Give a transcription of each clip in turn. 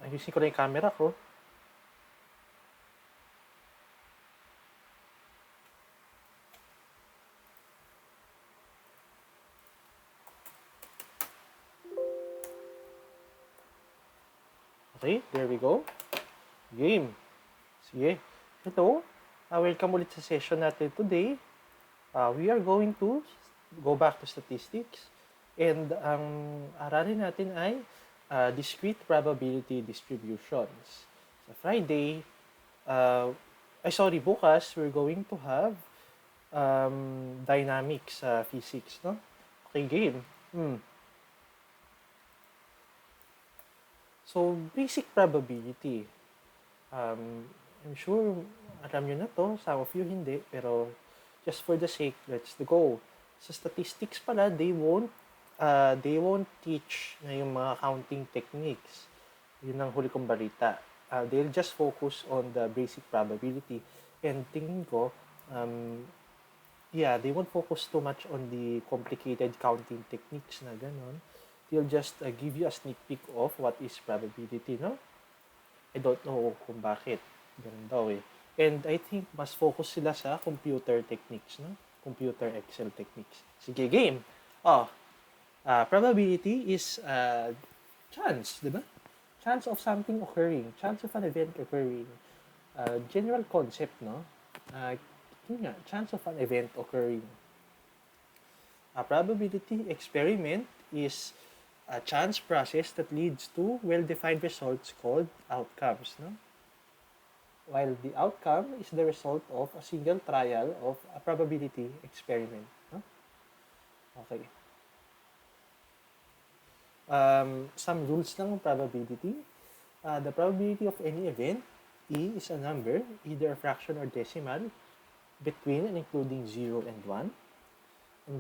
Ayusin ko na yung camera ko. Okay, there we go. Game. Sige. Ito, welcome ulit sa session natin today. We are going to go back to statistics. And ang aralin natin ay discrete probability distributions. Sa Friday, bukas, we're going to have dynamics sa physics, no? Okay, game. So, basic probability. I'm sure alam nyo na to, some of you hindi, pero just for the sake, let's go. Sa statistics pala, they won't teach na yung mga counting techniques. Yun ang huli kong balita. They'll just focus on the basic probability. And tingin ko, they won't focus too much on the complicated counting techniques na ganon. They'll just give you a sneak peek of what is probability, no? I don't know kung bakit. Ganun daw eh. And I think mas focus sila sa computer techniques, no? Computer Excel techniques. Sige, game. Probability is chance, di ba? Chance of something occurring. Chance of an event occurring. General concept, no? Chance of an event occurring. A probability experiment is a chance process that leads to well-defined results called outcomes, no? While the outcome is the result of a single trial of a probability experiment, no? Okay. Some rules ng probability. The probability of any event, E, is a number, either a fraction or decimal, between and including 0 and 1. And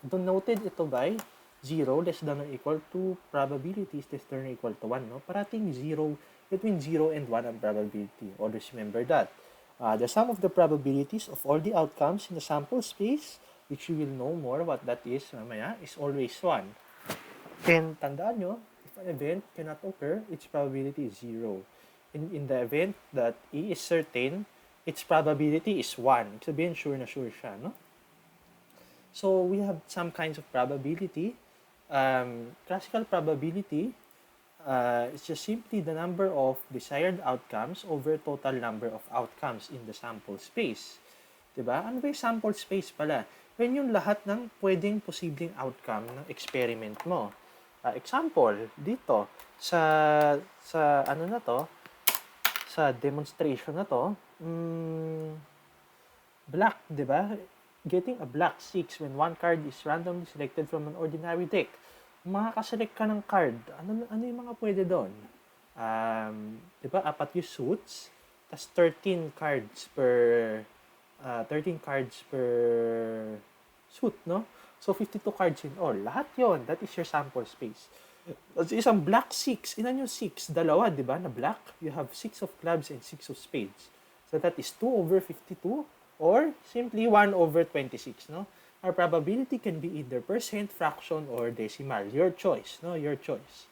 denoted ito by 0 less than or equal to probabilities less than or equal to 1. No? Parating 0, between 0 and 1 ang probability. Always remember that. The sum of the probabilities of all the outcomes in the sample space, which you will know more what that is mamaya, is always 1. And tandaan nyo, if an event cannot occur, its probability is 0. In the event that E is certain, its probability is 1. Sabihin, sure na sure siya, no? So, we have some kinds of probability. Classical probability is just simply the number of desired outcomes over total number of outcomes in the sample space. Diba? Ano ba yung sample space pala? Yan yung lahat ng pwedeng posibleng outcome ng experiment mo. Example, dito, sa ano na to, sa demonstration na to, black, diba? Getting a black 6 when one card is randomly selected from an ordinary deck. Makakaselect ka ng card. Ano yung mga pwede doon? Diba? 4 yung suits, tas 13 cards per suit, no? So, 52 cards in all. Lahat yon, that is your sample space. Isang black 6. Ilan yung 6? Dalawa, di ba? Na black. You have 6 of clubs and 6 of spades. So, that is 2 over 52 or simply 1 over 26, no? Our probability can be either percent, fraction, or decimal. Your choice, no? Your choice.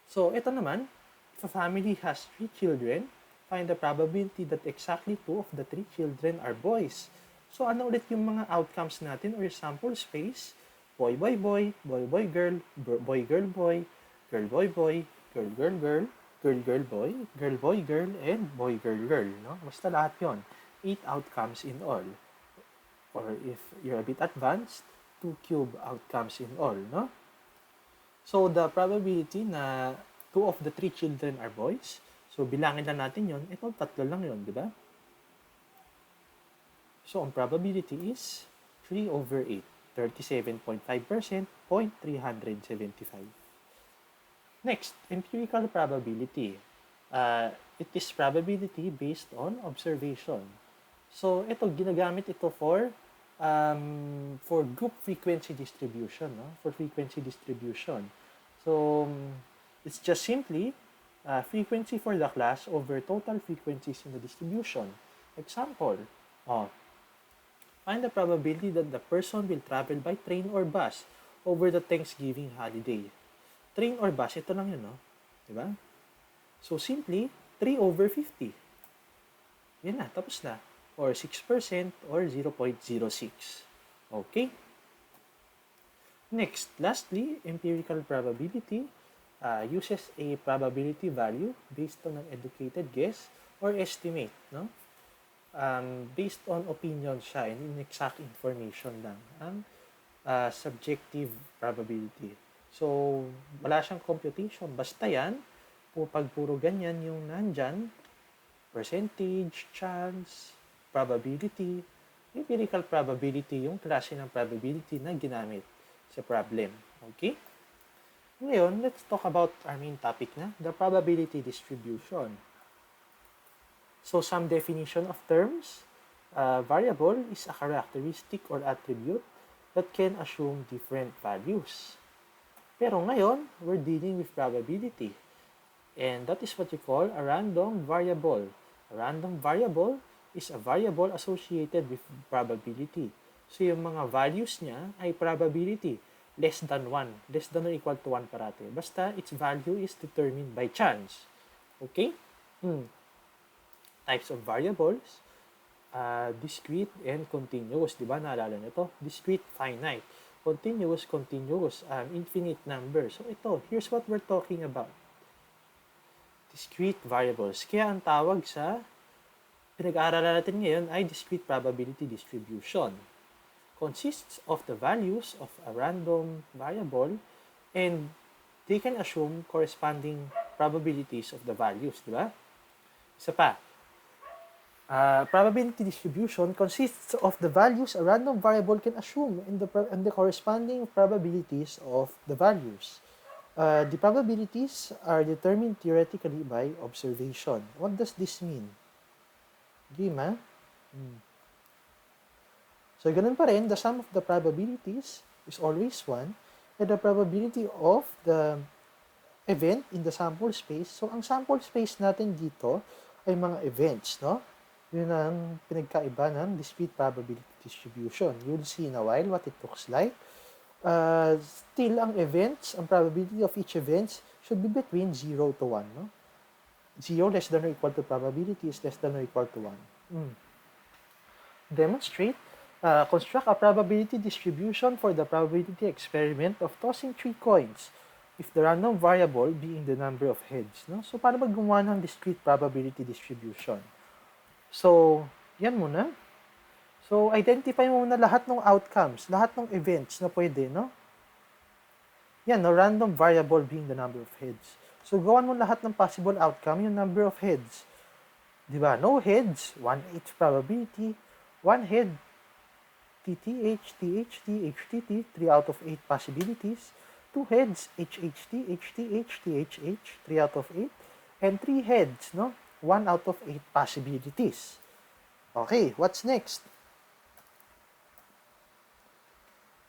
So, ito naman, if a family has 3 children, find the probability that exactly 2 of the 3 children are boys. So, ano ulit yung mga outcomes natin or sample space? Boy, boy, boy, boy, boy, girl, boy, girl, boy, girl, boy, boy, girl, girl, girl, girl, girl, boy, girl, boy, girl, and boy, girl, girl, no? Basta lahat yon. 8 outcomes in all. Or if you're a bit advanced, 2 cube outcomes in all, no? So, the probability na 2 of the 3 children are boys, so bilangin lang natin yon, ito 3 lang yon, di ba? So, ang probability is 3 over 8, 37.5%, 0.375. Next, empirical probability. It is probability based on observation. So, ito, ginagamit ito for group frequency distribution, no? For frequency distribution. So, it's just simply frequency for the class over total frequencies in the distribution. Example, find the probability that the person will travel by train or bus over the Thanksgiving holiday. train or bus, ito lang yun, no? Diba? So, simply, 3 over 50. Yan na, tapos na. Or 6% or 0.06. Okay? Next, lastly, empirical probability uses a probability value based on an educated guess or estimate, no? Based on opinion siya and inexact information lang ang subjective probability. So, wala siyang computation. Basta yan, pag puro ganyan yung nandyan, percentage, chance, probability, empirical probability, yung klase ng probability na ginamit sa problem. Okay? Ngayon, let's talk about our main topic na, the probability distribution. So, some definition of terms. Variable is a characteristic or attribute that can assume different values. Pero ngayon, we're dealing with probability. And that is what we call a random variable. A random variable is a variable associated with probability. So, yung mga values niya ay probability. Less than 1. Less than or equal to 1 parate. Basta, its value is determined by chance. Okay? Types of variables, discrete and continuous. Diba? Naalala nyo ito? Discrete, finite. Continuous, infinite number. So ito, here's what we're talking about. Discrete variables. Kaya ang tawag sa pinag-aaralan natin ngayon ay discrete probability distribution. Consists of the values of a random variable and they can assume corresponding probabilities of the values. Diba? Isa pa. Probability distribution consists of the values a random variable can assume and the corresponding probabilities of the values. The probabilities are determined theoretically by observation. What does this mean? Game, ha? So, ganun pa rin, the sum of the probabilities is always 1 and the probability of the event in the sample space. So, ang sample space natin dito ay mga events, no? Yun ang pinagkaiba ng discrete probability distribution. You'll see in a while what it looks like. Still, ang events, ang probability of each event should be between 0 to 1. No? 0 less than or equal to probability is less than or equal to 1. Demonstrate. Construct a probability distribution for the probability experiment of tossing 3 coins if the random variable being the number of heads. No? So, paano gumawa ng discrete probability distribution? So, yan muna. So, identify mo muna lahat ng outcomes, lahat ng events na pwede, no? Yan, no? Random variable being the number of heads. So, gawan mo lahat ng possible outcome, yung number of heads. Diba? No heads, 1/8 probability. 1 head, TTH, THT, HTT, 3 out of 8 possibilities. 2 heads, HHT, HTH, THH, 3 out of 8. And 3 heads, no? 1 out of 8 possibilities. Okay, what's next?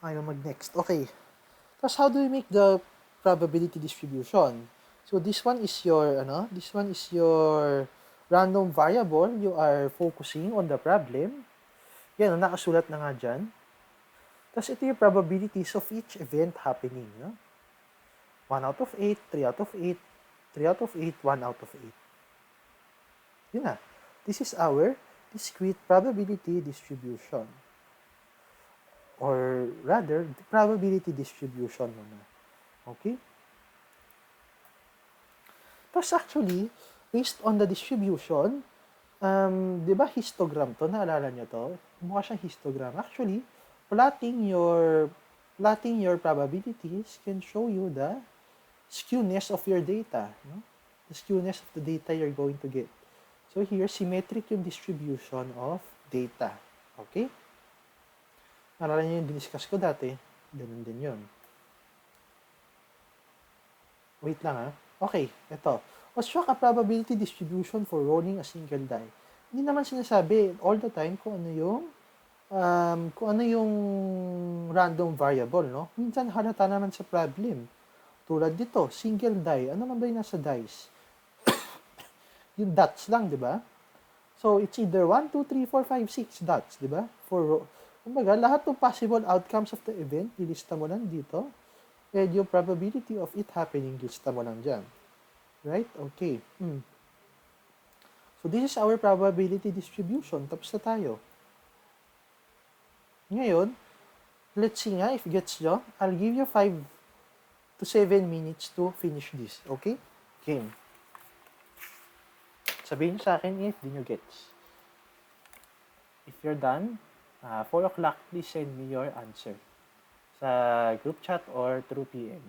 Ayaw mag-next. Okay. Tapos, how do we make the probability distribution? So, this one is your, random variable. You are focusing on the problem. Yan, nakasulat na nga dyan. Tapos, ito yung probabilities of each event happening. No? 1 out of 8, 3 out of 8, 3 out of 8, 1 out of 8. Yun na. This is our discrete probability distribution. Or rather, the probability distribution muna. Okay? Tapos actually, based on the distribution, di ba histogram to? Naalala nyo to? Mukha siyang histogram. Actually, plotting your probabilities can show you the skewness of your data. No? The skewness of the data you're going to get. So here, symmetric yung distribution of data. Okay? Naalala nyo yung diniscuss ko dati? Ganun din yun. Wait lang ha. Okay, ito. Construct a probability distribution for rolling a single die. Hindi naman sinasabi all the time kung ano yung random variable, no? Minsan halata naman sa problem. Tulad dito, single die. Ano man ba yung nasa dice? Yung dots lang, di ba? So, it's either 1, 2, 3, 4, 5, 6 dots, di ba? Kumbaga, lahat ng possible outcomes of the event, lilista mo lang dito. And yung probability of it happening, lista mo lang dyan. Right? Okay. So, this is our probability distribution. Tapos na tayo. Ngayon, let's see nga if gets nyo. I'll give you 5 to 7 minutes to finish this. Okay? Game. Sabihin nyo sa akin if di nyo gets. If you're done, 4 o'clock, please send me your answer sa group chat or through PM.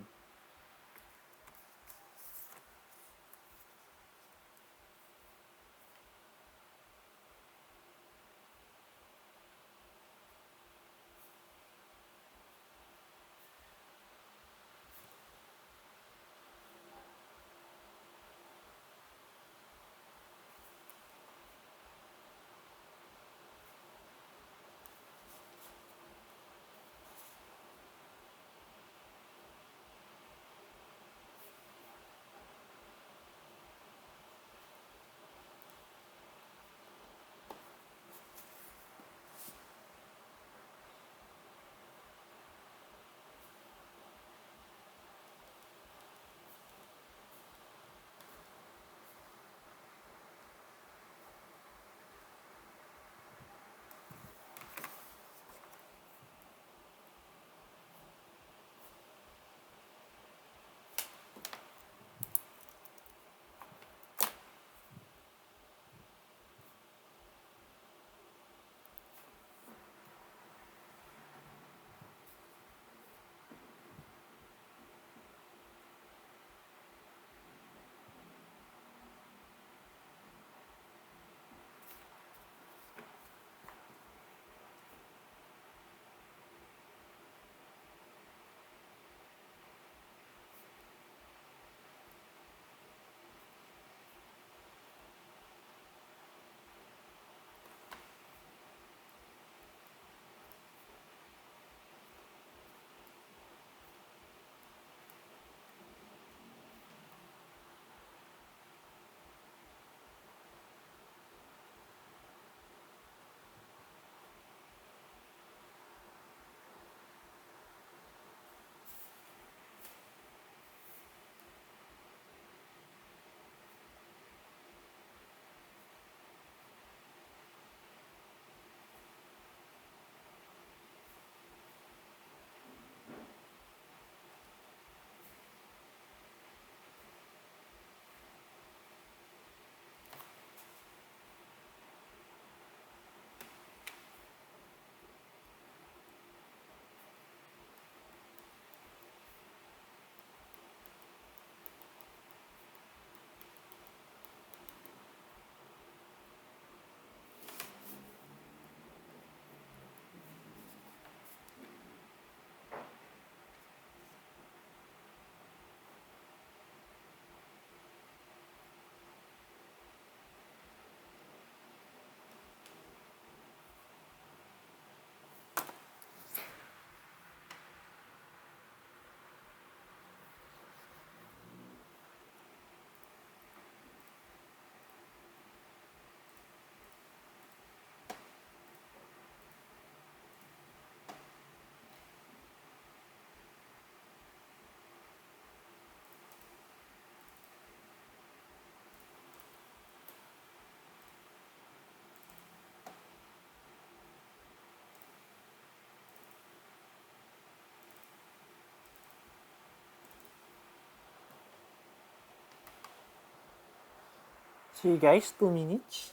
See you guys, 2 minutes.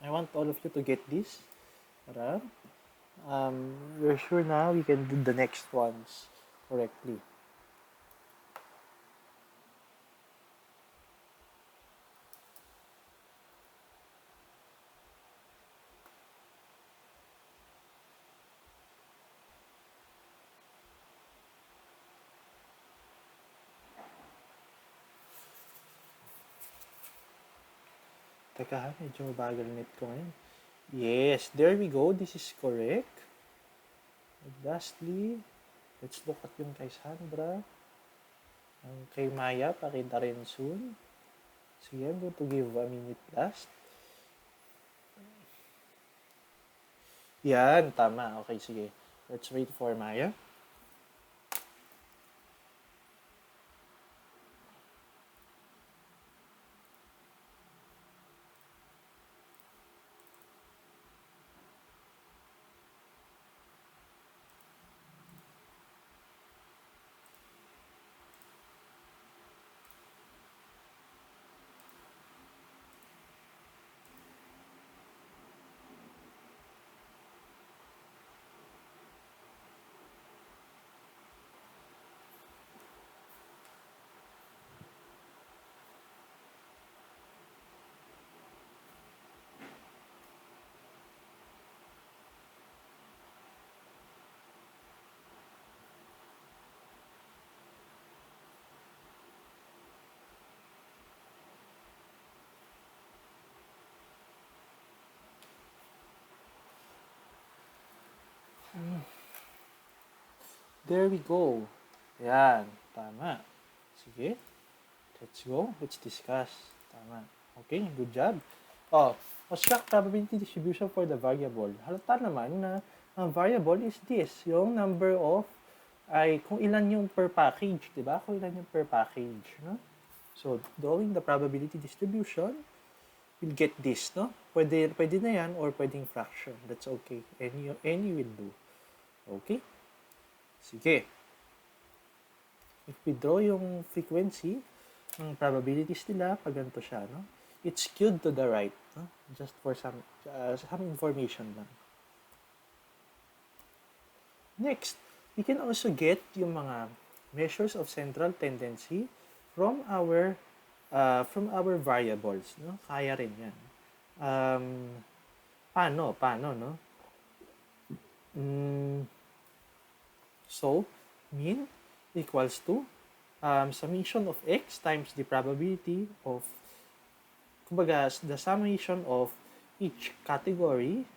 I want all of you to get this. Para, we're sure now we can do the next ones correctly. Teka ha, medyo mabagal net ko ngayon. Yes, there we go. This is correct. And lastly, let's look at yung kay Sandra. Ang kay Maya, pakita rin soon. Sige, I'm going to give a minute last. Yan, tama. Okay, sige. Let's wait for Maya. There we go. Yan. Tama. Sige. Let's go. Let's discuss. Tama. Okay, good job. Oh, construct probability distribution for the variable. Halata naman na ang variable is this, yung number of, ay kung ilan yung per package, di ba? Kung ilan yung per package, no? So, drawing the probability distribution, we'll get this, no? Pwede na yan or pwedeng fraction. That's okay. Any will do. Okay? Sige. If we draw yung frequency, ang probabilities nila, pag ganito siya, no? It's skewed to the right, no? Just for some information lang. Next, we can also get yung mga measures of central tendency from our variables, no? Kaya rin yan. Paano, no? So, mean equals to summation of x times the probability of, kumbaga, the summation of each category,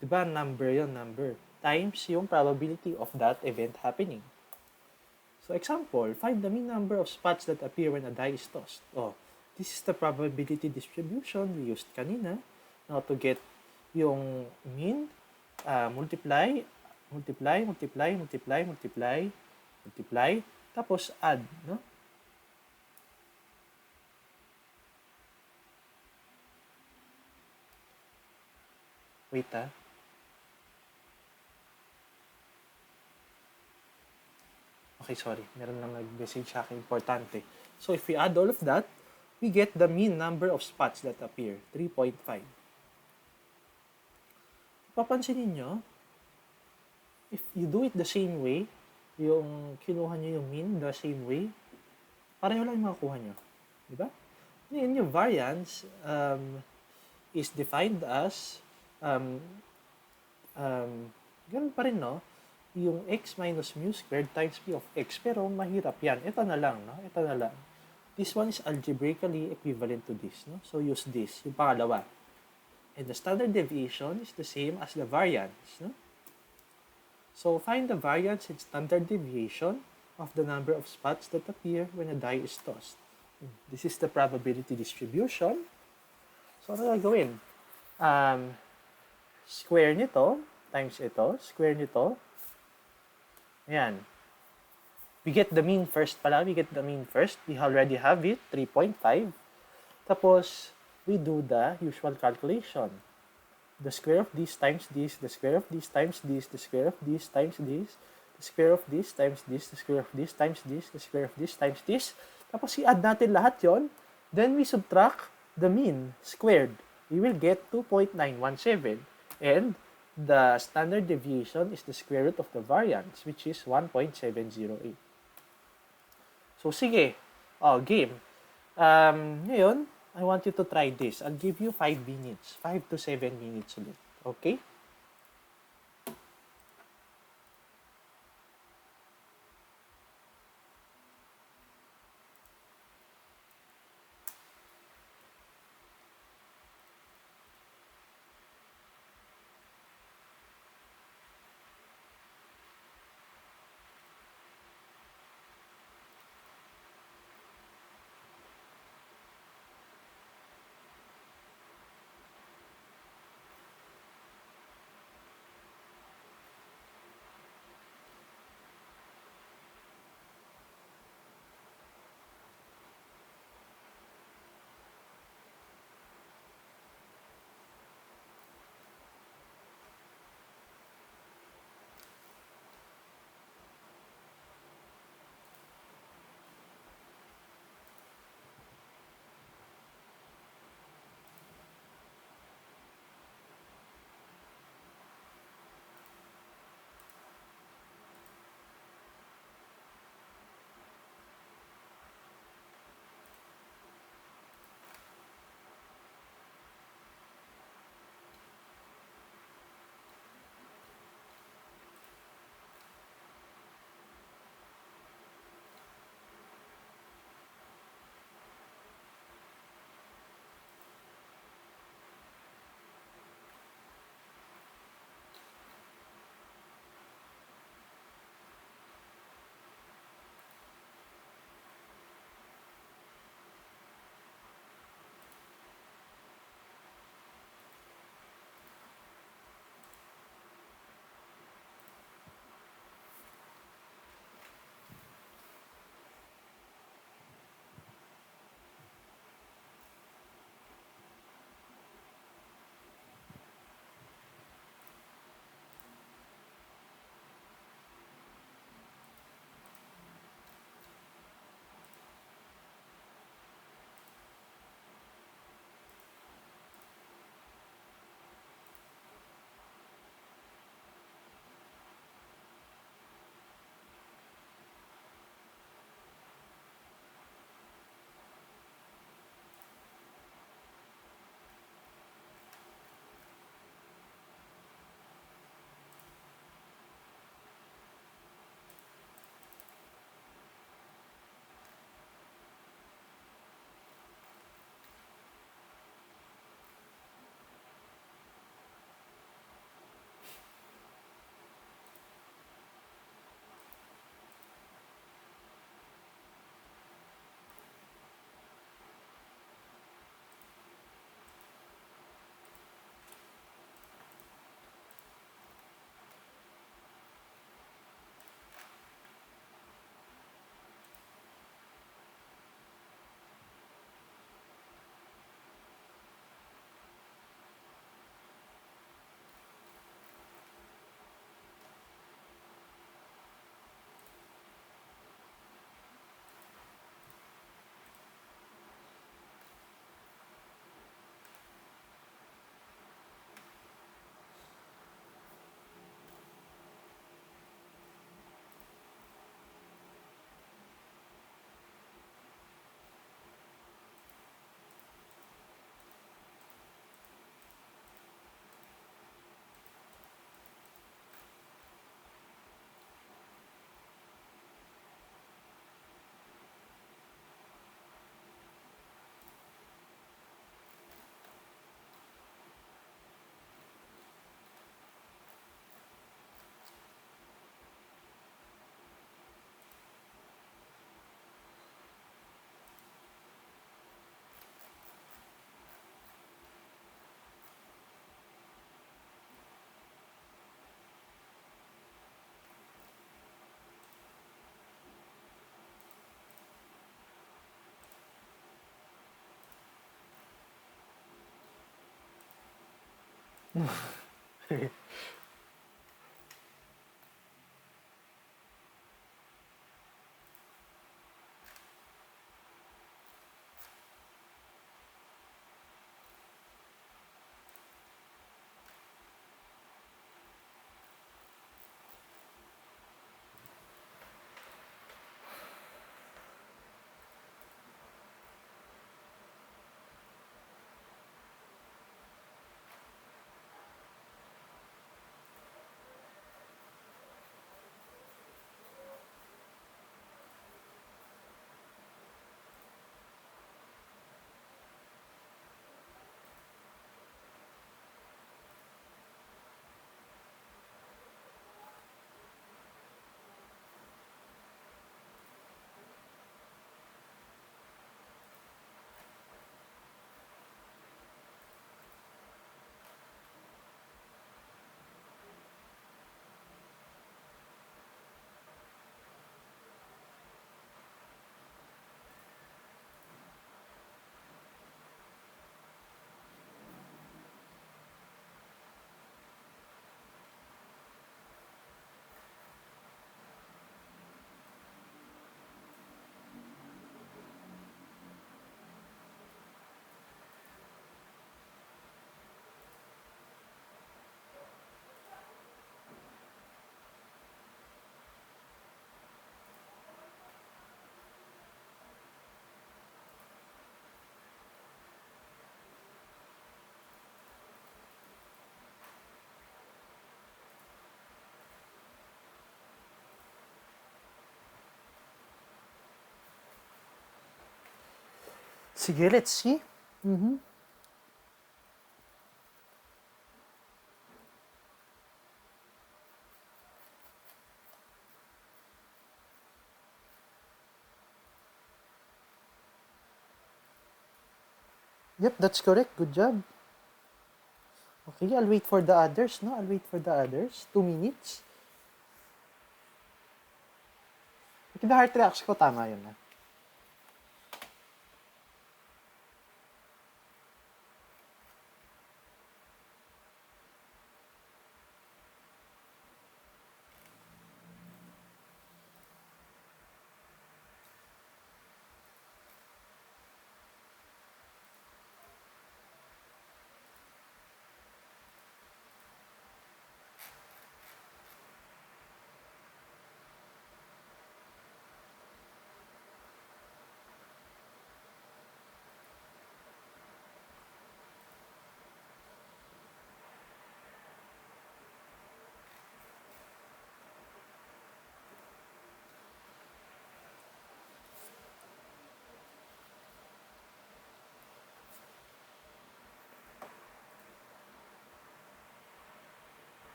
diba, number, times yung probability of that event happening. So, example, find the mean number of spots that appear when a die is tossed. Oh, this is the probability distribution we used kanina. Now, to get yung mean, multiply, tapos add, no? Wait, Okay, sorry. Meron lang nag-message sa akin, importante. So, if we add all of that, we get the mean number of spots that appear, 3.5. Papansinin nyo, if you do it the same way, yung kinuha nyo yung mean the same way, pareho lang yung makukuha nyo. Diba? Ngayon, yung variance is defined as, ganun pa rin, no? Yung x minus mu squared times p of x. Pero mahirap yan. Ito na lang, no? Ito na lang. This one is algebraically equivalent to this, no? So, use this, yung pangalawa. And the standard deviation is the same as the variance, no? So, find the variance and standard deviation of the number of spots that appear when a die is tossed. This is the probability distribution. So, ano gagawin? Square nito times ito, square nito. Ayan. We get the mean first pala. We already have it, 3.5. Tapos, we do the usual calculation. The square of this times this, the square of this times this, the square of this times this, the square of this times this, the square of this times this, the square of this times this. Tapos, i-add natin lahat yon. Then, we subtract the mean squared. We will get 2.917. And the standard deviation is the square root of the variance, which is 1.708. So, sige. Game. Ngayon, I want you to try this. I'll give you 5 minutes. 5 to 7 minutes ulit. Okay? Sige, let's see. Yep, that's correct. Good job. Okay, I'll wait for the others, no? I'll wait for the others. 2 minutes. Okay, the heart reacts ko, tama yun, ha?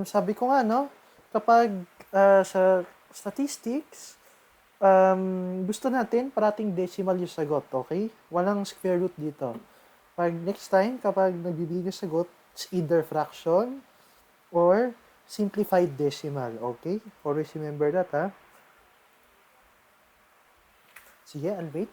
Sabi ko nga, no? Kapag sa statistics, gusto natin parating decimal yung sagot, okay? Walang square root dito. Pag next time, kapag nagbibigay ng sagot, it's either fraction or simplified decimal, okay? Always remember that, ha? Sige, I'll wait.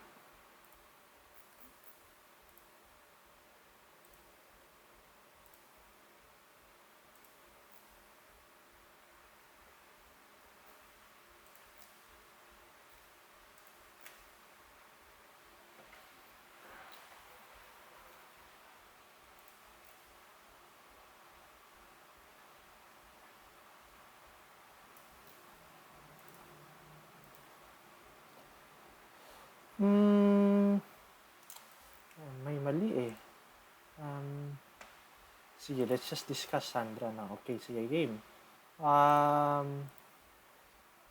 May mali eh. Sige, let's just discuss Sandra now. Okay, sige, game.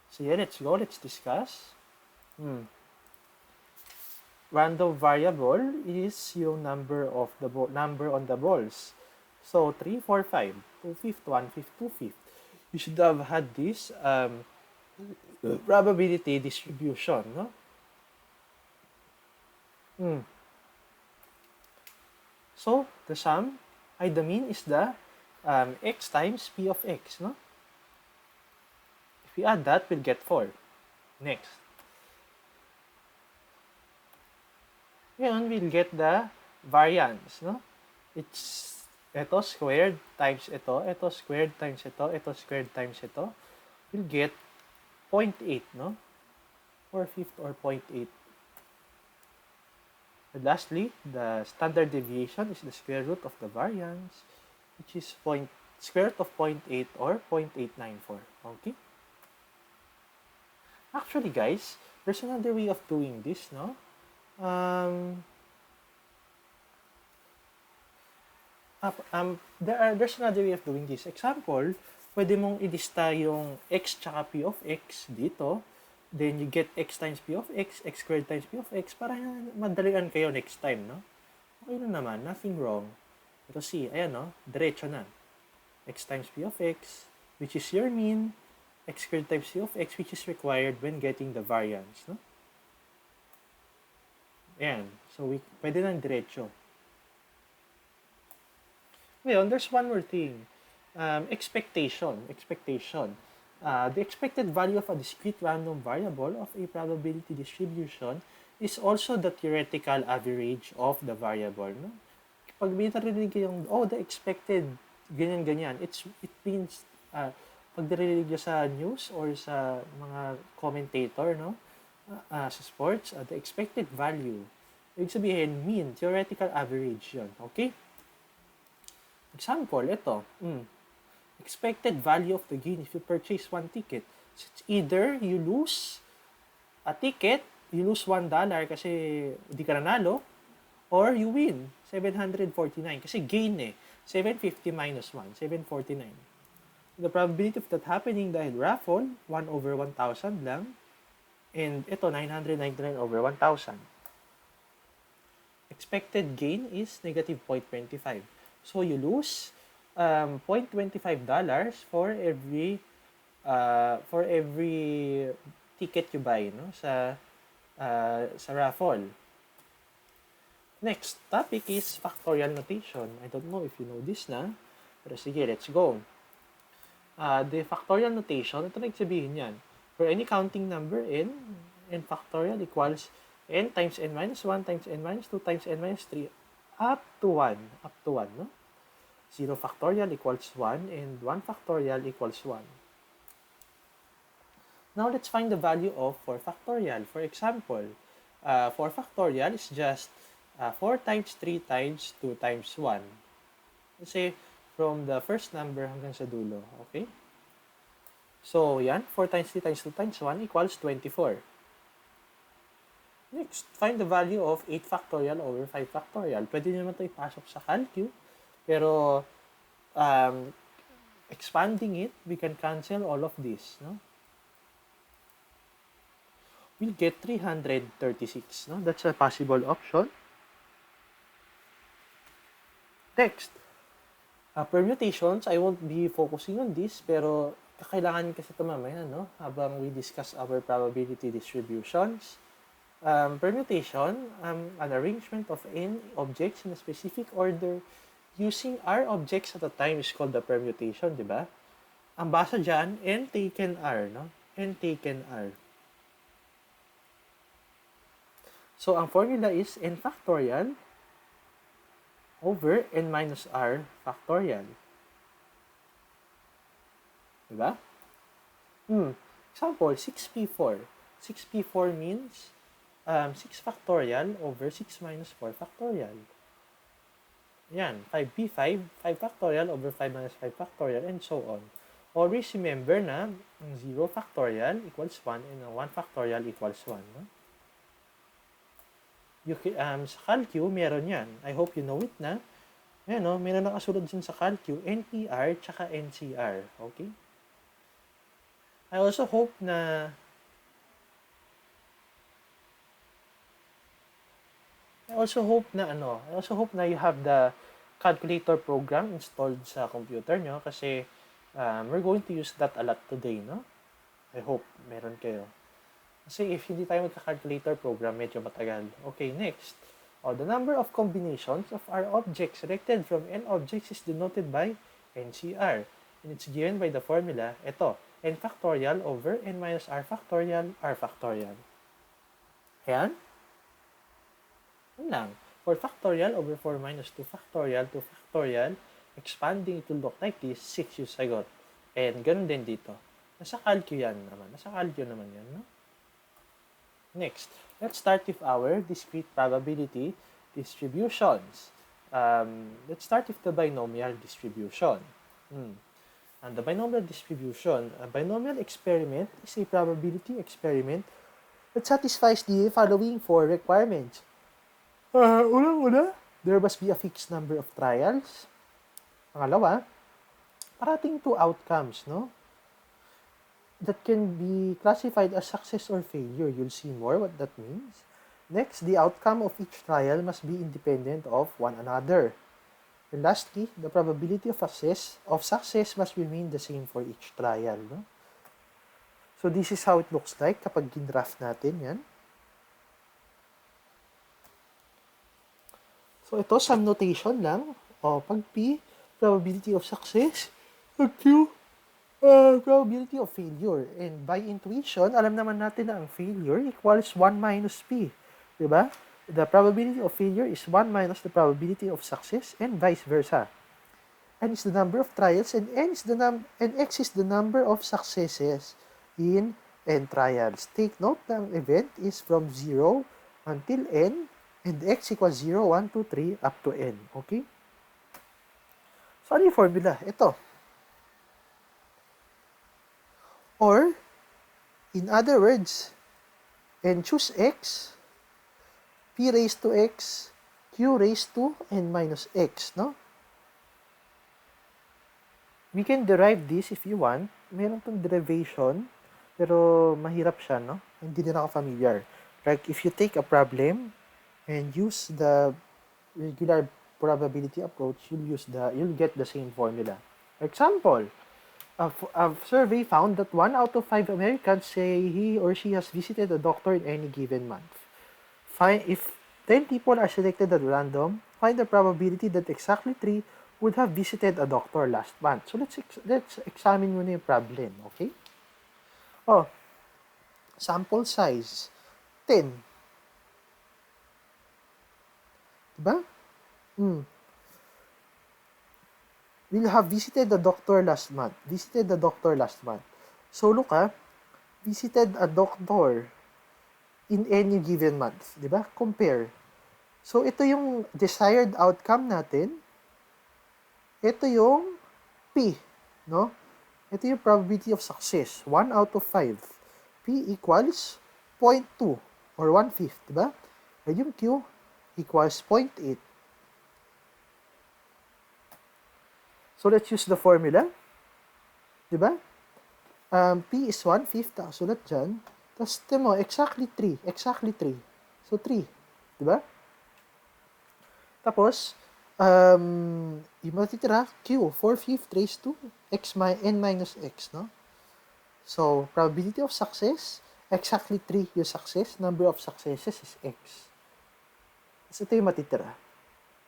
Sige, let's go. Let's discuss. Random variable is yung number of the number on the balls. So 3, 4, 5, 2 fifth, 1 fifth, 2 fifth. You should have had this probability distribution, no? So the sum, the mean is the x times p of x, no? If we add that, we'll get 4. Next. Ngayon, we'll get the variance, no? It's ito squared times ito squared times ito squared times ito. We'll get 0.8, no? 4/5 or 0.8. And lastly, the standard deviation is the square root of the variance, which is square root of 0.8 or 0.894. Okay? Actually, guys, there's another way of doing this, no? Um, there's another way of doing this. Example, pwede mong ilista yung x tsaka p of x dito. Then you get x times p of x squared times p of x para madalian kayo next time, no? Okay na naman, nothing wrong. Ito C, ayan, no? Diretso na. X times p of x, which is your mean, x squared times p of x, which is required when getting the variance, no? Ayan. So, pwede nang diretso. Ngayon, there's one more thing. Expectation. The expected value of a discrete random variable of a probability distribution is also the theoretical average of the variable. No? Pag may narinig yung, the expected, ganyan-ganyan, it means, pag narinig nyo sa news or sa mga commentator, no? Sa sports, the expected value, ibig sabihin, mean, theoretical average yun. Okay? Example, ito. Expected value of the gain if you purchase one ticket. So it's either you lose a ticket, you lose $1 kasi hindi ka nanalo, or you win, 749. Kasi gain 750 minus 1, 749. The probability of that happening dahil raffle, 1 over 1,000 lang. And ito, 999 over 1,000. Expected gain is negative 0.25. So you lose $0.25 for every ticket you buy, no, sa raffle. Next topic is factorial notation. I don't know if you know this na, pero sige, let's go. The factorial notation, ito na sabihin yan. For any counting number n factorial equals n times n minus 1 times n minus 2 times n minus 3 up to 1, no? 0 factorial equals 1 and 1 factorial equals 1. Now, let's find the value of 4 factorial. For example, 4 factorial is just 4 times 3 times 2 times 1. Let's say, from the first number hanggang sa dulo. Okay? So, yan. 4 times 3 times 2 times 1 equals 24. Next, find the value of 8 factorial over 5 factorial. Pwede naman ito ipasok sa calcu. Pero, expanding it, we can cancel all of this, no? We'll get 336, no? That's a possible option. Next, permutations, I won't be focusing on this, pero kailangan kasi ito mamaya, no? Habang we discuss our probability distributions. Permutation, an arrangement of n objects in a specific order using r objects at a time is called the permutation, di ba? Ang basa dyan, n taken r, no? N taken r. So, ang formula is n factorial over n minus r factorial. Di ba? Example, 6p4. 6p4 means 6 factorial over 6 minus 4 factorial. Yan, 5p5, 5 factorial over 5 minus 5 factorial, and so on. Always remember na 0 factorial equals 1 and 1 factorial equals 1. No? Sa calcu, meron yan. I hope you know it na. Ayan, no? Meron nakasulod dyan sa calcu, NPR tsaka NCR. Okay? I also hope na you have the calculator program installed sa computer nyo kasi we're going to use that a lot today, no? I hope meron kayo. Kasi if hindi tayo magka-calculator program, medyo matagal. Okay, next. The number of combinations of R objects selected from N objects is denoted by NCR. And it's given by the formula, ito, N factorial over N minus R factorial, R factorial. Ayan. Yun lang. 4 factorial over 4 minus 2 factorial, 2 factorial, expanding it will look like this, 6 yung sagot. And ganun din dito. Nasa calcu yan naman. Nasa calcu naman yan, no? Next, let's start with our discrete probability distributions. Let's start with the binomial distribution. And the binomial distribution, a binomial experiment is a probability experiment that satisfies the following 4 requirements. Unang-una, there must be a fixed number of trials. Pangalawa, parating 2 outcomes, no? That can be classified as success or failure. You'll see more what that means. Next, the outcome of each trial must be independent of one another. And lastly, the probability of success must remain the same for each trial. No? So this is how it looks like kapag ginraft natin yan. So ito, some notation lang. Pag P, probability of success. Pag Q, probability of failure. And by intuition, alam naman natin na ang failure equals 1 minus P. Diba? The probability of failure is 1 minus the probability of success and vice versa. N is the number of trials and X is the number of successes in N trials. Take note na ang event is from 0 until N and X equals 0, 1, 2, 3 up to N. Okay? So, ano yung formula? Ito. Or, in other words, N choose X, P raised to X, Q raised to N minus X, no? We can derive this if you want. Meron tong derivation, pero mahirap siya, no? Hindi din ako familiar. Like, if you take a problem and use the regular probability approach, you'll get the same formula. Example, a survey found that 1 out of 5 Americans say he or she has visited a doctor in any given month. If 10 people are selected at random, find the probability that exactly 3 would have visited a doctor last month. So let's examine muna yung problem, okay? Sample size 10. Diba? Will have visited the doctor last month. So look visited a doctor in any given month. Diba? Compare. So ito yung desired outcome natin. Ito yung P. No? Ito yung probability of success. 1 out of 5. P equals 0.2 or 1/5. Diba? And yung Q equals 0.8. So, let's use the formula. Diba? P is 1/5. Sulat dyan. Tapos, mo, exactly 3. So, 3. Diba? Tapos, yung matitira, Q, 4/5 raised to N minus X, no? So, probability of success, exactly 3 yung success. Number of successes is X. So, ito yung matitira.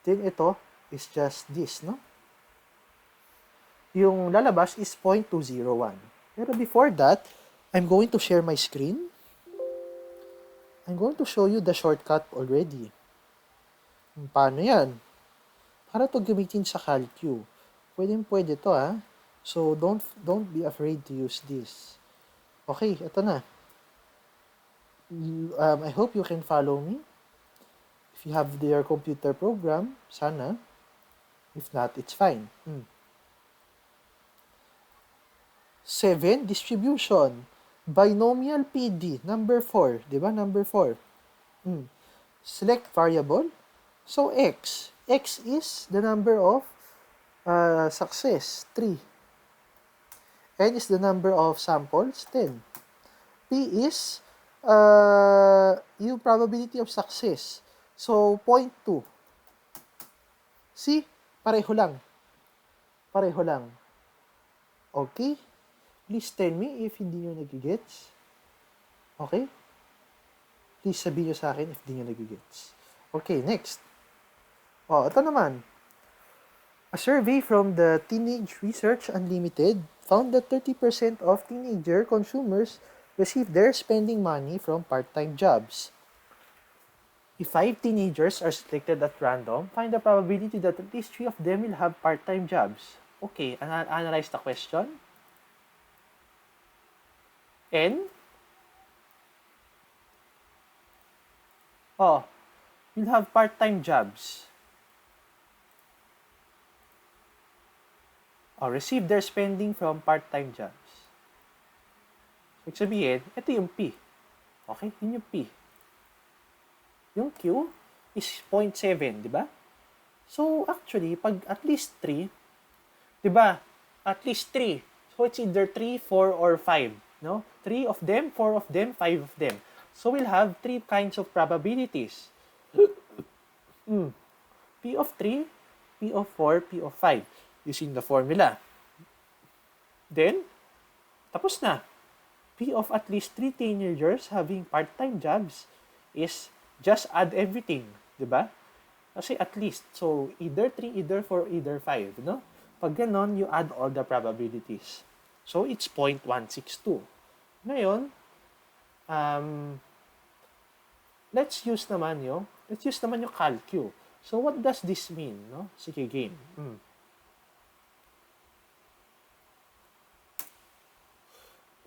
Then, ito is just this, no? Yung lalabas is 0.201. Pero before that, I'm going to share my screen. I'm going to show you the shortcut already. Paano yan? Para to gamitin sa calcu. Pwede to, ha? So, don't be afraid to use this. Okay, ito na. I hope you can follow me. If you have your computer program, sana. If not, it's fine. 7, distribution. Binomial PD, number 4. Diba? Number 4. Select variable. So, X. X is the number of success, 3. N is the number of samples, 10. P is yung probability of success. So, 0.2. See? Pareho lang. Okay? Please tell me if hindi nyo nagigets. Okay? Please sabihin nyo sa akin if hindi nyo nagigets. Okay, next. Ito naman. A survey from the Teenage Research Unlimited found that 30% of teenager consumers receive their spending money from part-time jobs. If 5 teenagers are selected at random, find the probability that at least 3 of them will have part-time jobs. Okay, analyze the question. N. Oh, will have part-time jobs. Oh, receive their spending from part-time jobs. So, ibig sabihin, ito yung P. Okay, yun yung P. Yung Q is 0.7, di ba? So, actually, pag at least 3, di ba? At least 3. So, it's either 3, 4, or 5. No? 3 of them, 4 of them, 5 of them. So, we'll have 3 kinds of probabilities. P of 3, P of 4, P of 5. Using the formula. Then, tapos na. P of at least 3 teenagers having part-time jobs is just add everything. Diba? Kasi at least. So, either 3, either 4, either 5. No? Pag ganon, you add all the probabilities. So, it's 0.162. Ngayon, let's use naman yung calcu. So, what does this mean? No? Sige, game.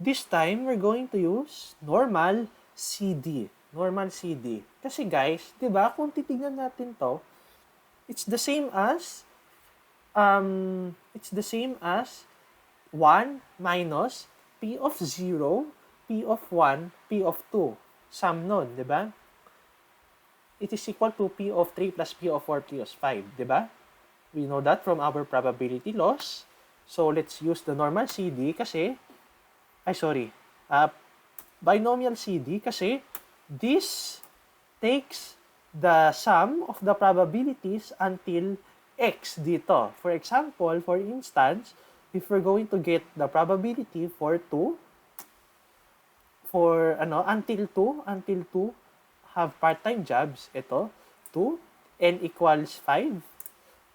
This time, we're going to use normal CD. Normal CD. Kasi guys, di ba, kung titignan natin to, it's the same as 1 minus P of 0, P of 1, P of 2. Sum nun, di ba? It is equal to P of 3 plus P of 4 plus 5, di ba? We know that from our probability laws. So, let's use the normal CD kasi, binomial CD kasi this takes the sum of the probabilities until X dito. For example, for instance, if we're going to get the probability for 2, until 2 have part-time jobs, ito, 2, N equals 5,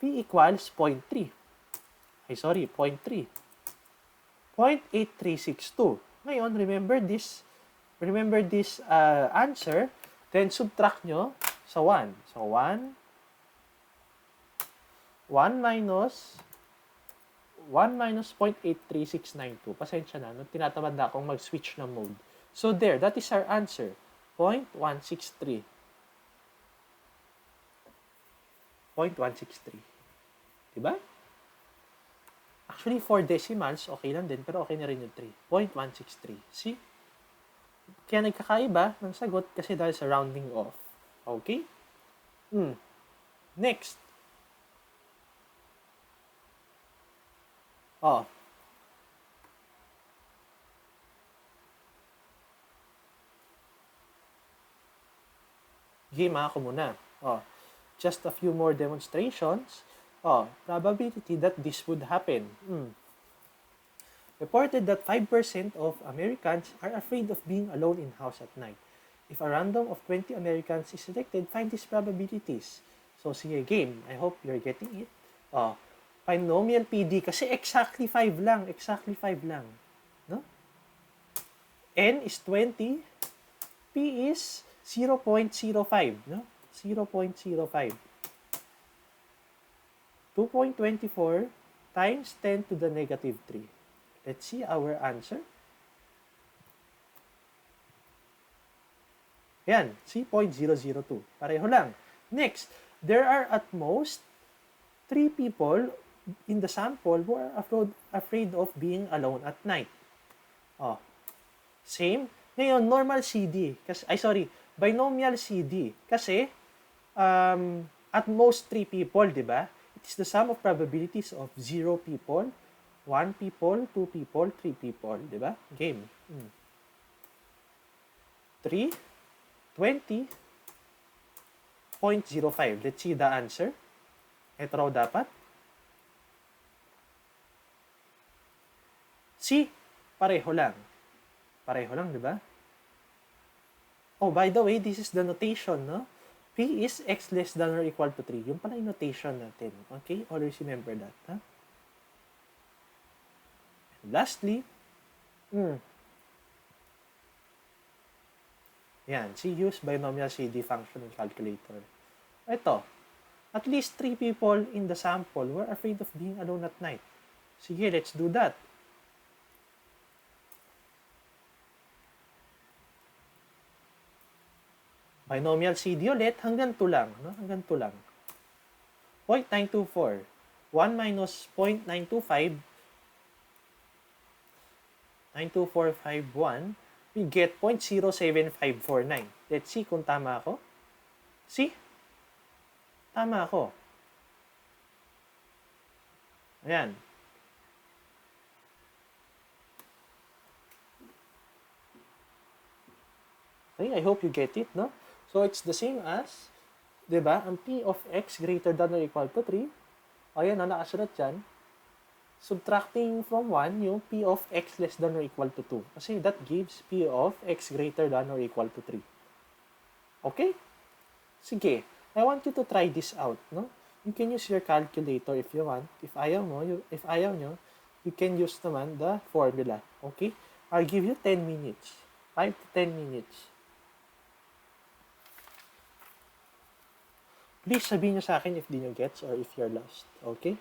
P equals 0.3. 0.3. 0.8362. Ngayon, remember this answer, then subtract nyo sa 1. So, 1 minus 0.83692. Pasensya na, tinatamad na akong mag-switch na mode. So, there, that is our answer. 0.163. 0.163. Diba? Actually, 4 decimals, okay lang din, pero okay na rin yung 3. 0.163. See? Kaya nagkakaiba ng sagot kasi dahil sa rounding off. Okay? Next. Game ako muna. Just a few more demonstrations. Probability that this would happen. Reported that 5% of Americans are afraid of being alone in house at night. If a random of 20 Americans is selected, find these probabilities. So, sige, game. I hope you're getting it. Binomial PD. Kasi exactly 5 lang. Exactly 5 lang. No? N is 20. P is 0.05. No? 0.05. 2.24 times 10 to the negative 3. Let's see our answer. Yan, see, 0.002. Pareho lang. Next, there are at most 3 people in the sample who are afraid of being alone at night. Same. Ngayon, normal CD. Binomial CD. Kasi, at most 3 people, di ba? It's the sum of probabilities of 0 people, 1 people, 2 people, 3 people. Diba? Game. 3, 20, 0.05. Let's see the answer. Ito raw dapat. See? Pareho lang. Pareho lang, diba? Oh, by the way, this is the notation, no? P is x less than or equal to 3. Yung pala yung notation natin. Okay? Always remember that. And lastly, Yan, she used binomial CD function in calculator. Ito, at least 3 people in the sample were afraid of being alone at night. Sige, let's do that. Binomial CD ulit, hanggang 2 lang. No? Hanggang 2 lang. 0.924. 1 minus 0.925, 92451, we get 0.07549. Let's see kung tama ako. See? Tama ako. Ayan. Okay, I hope you get it, no? So, it's the same as, di ba, ang P of X greater than or equal to 3. Ayan, nakasulat dyan. Subtracting from 1 yung P of X less than or equal to 2. Kasi that gives P of X greater than or equal to 3. Okay? Sige, I want you to try this out, no? You can use your calculator if you want. If ayaw nyo, you can use naman the formula. Okay? I'll give you 10 minutes. 5 to 10 minutes. Please sabihin nyo sa akin if di nyo gets or if you're lost. Okay?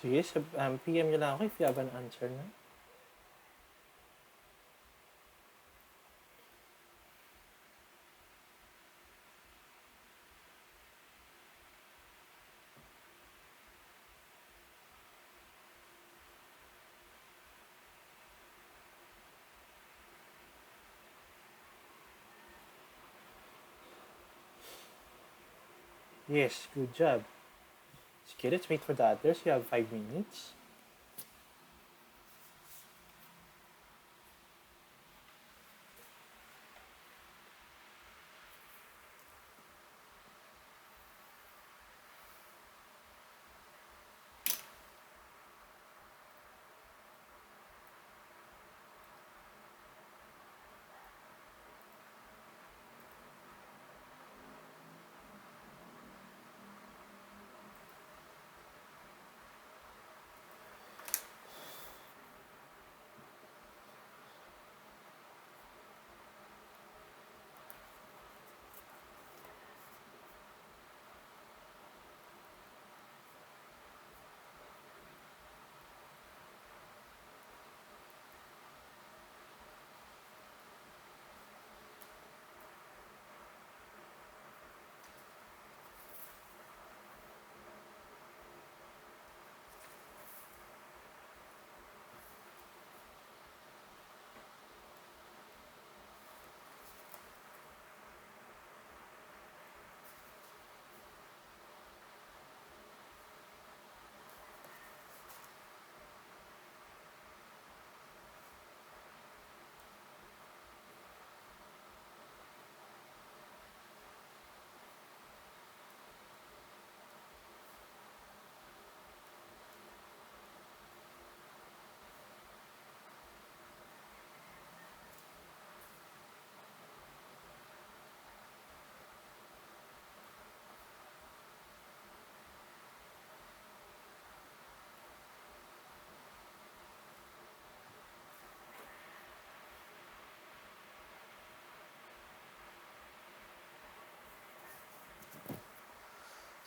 Sige, PM nyo lang ako if you have an answer na. Yes, good job. Sige, let's wait for the others. You have 5 minutes.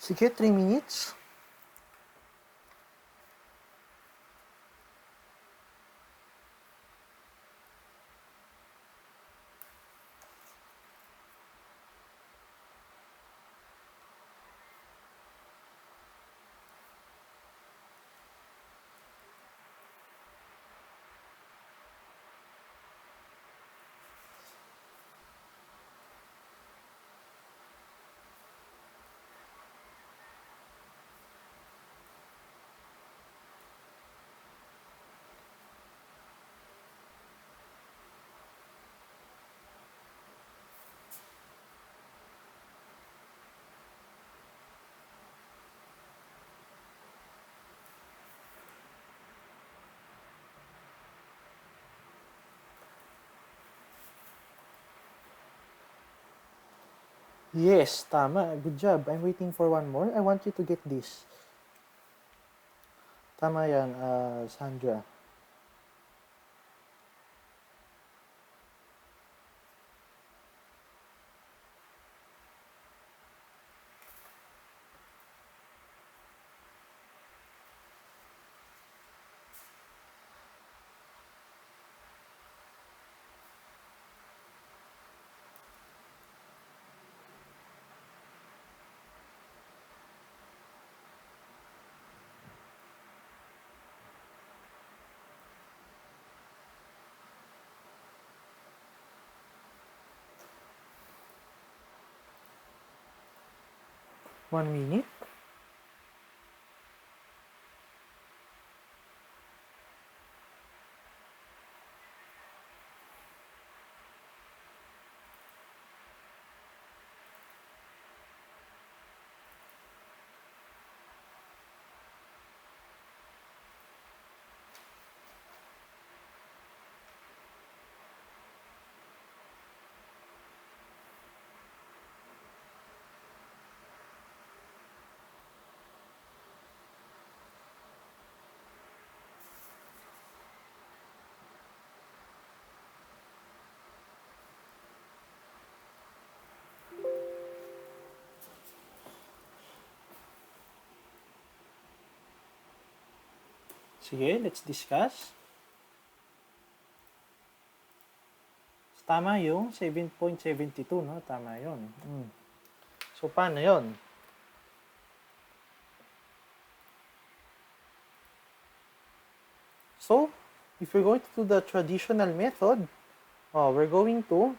Sige, 3 minutes. Yes, tama. Good job. I'm waiting for one more. I want you to get this. Tama yan, Sandra. One minute. Sige, let's discuss. Tama yung 7.72, no? Tama yun. So, paano yun? So, if we're going to do the traditional method, we're going to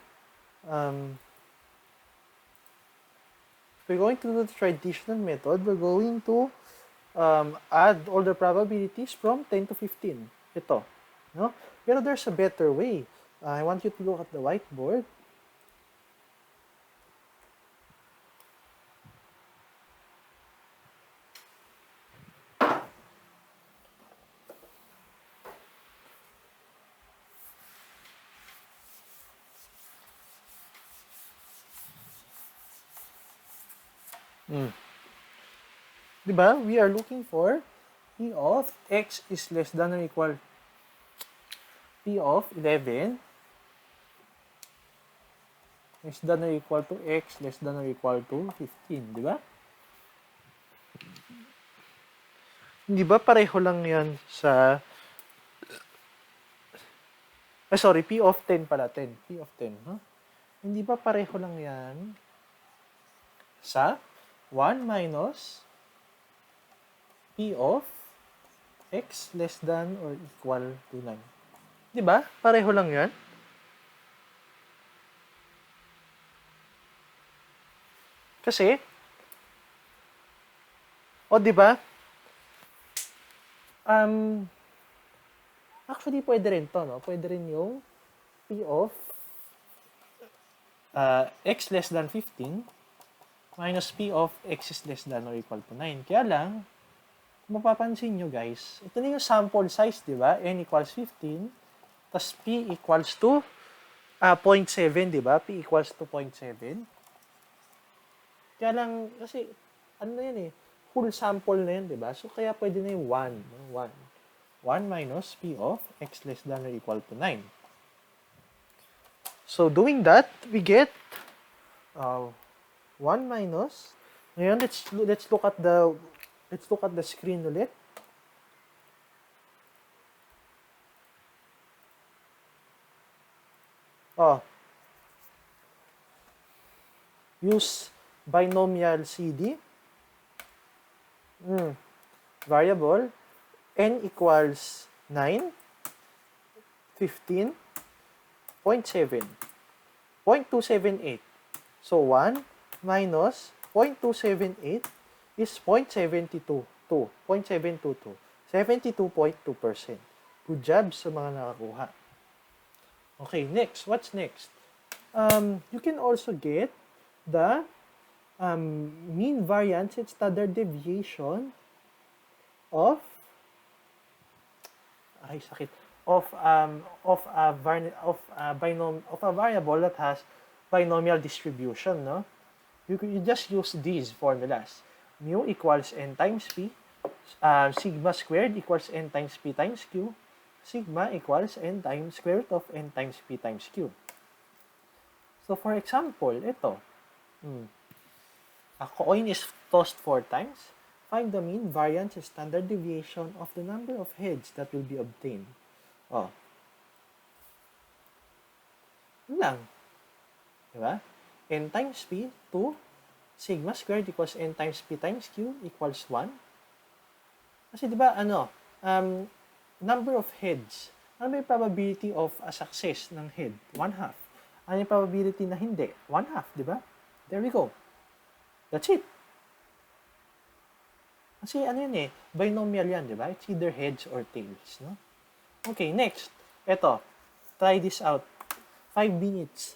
add all the probabilities from 10 to 15. Ito, no? Pero there's a better way. I want you to look at the whiteboard. Diba? We are looking for P of x is less than or equal P of 11 less than or equal to x less than or equal to 15. Diba? Hindi ba pareho lang yan sa... P of 10 pala. 10. P of 10. Huh? Hindi ba pareho lang yan sa 1 minus P of x less than or equal to 9. Di ba? Pareho lang yan. Kasi, di ba? Actually, pwede rin to, no? Pwede rin yung P of x less than 15 minus P of x is less than or equal to 9. Kaya lang, kung mapapansin nyo guys, ito na yung sample size, di ba? N equals 15, tas P equals to 0.7, di ba? P equals to 0.7. Kaya lang, kasi, ano na yan full sample na yan, di ba? So, kaya pwede na yung 1. 1 minus P of x less than or equal to 9. So, doing that, we get 1 minus. Ngayon, let's look at the screen ulit. Use binomial CD. Variable n equals 9, 15, 0.7, 0.278. So 1 minus 0.278 is 0.722. 72.2%. Good job sa mga nakakuha. Okay, next. What's next? You can also get the mean variance and standard deviation of a variable that has binomial distribution, no? You just use these formulas. Mu equals n times p, sigma squared equals n times p times q, sigma equals n times square root of n times p times q. So for example, ito, a coin is tossed 4 times. Find the mean variance and standard deviation of the number of heads that will be obtained. Yun lang. Diba? N times p, 2. Sigma squared equals n times p times q equals 1. Kasi diba, number of heads. Ano yung probability of a success ng head? 1/2. Ano yung probability na hindi? 1/2, diba? There we go. That's it. Kasi binomial yan, di ba? It's either heads or tails, no? Okay, next. Ito. Try this out. 5 minutes.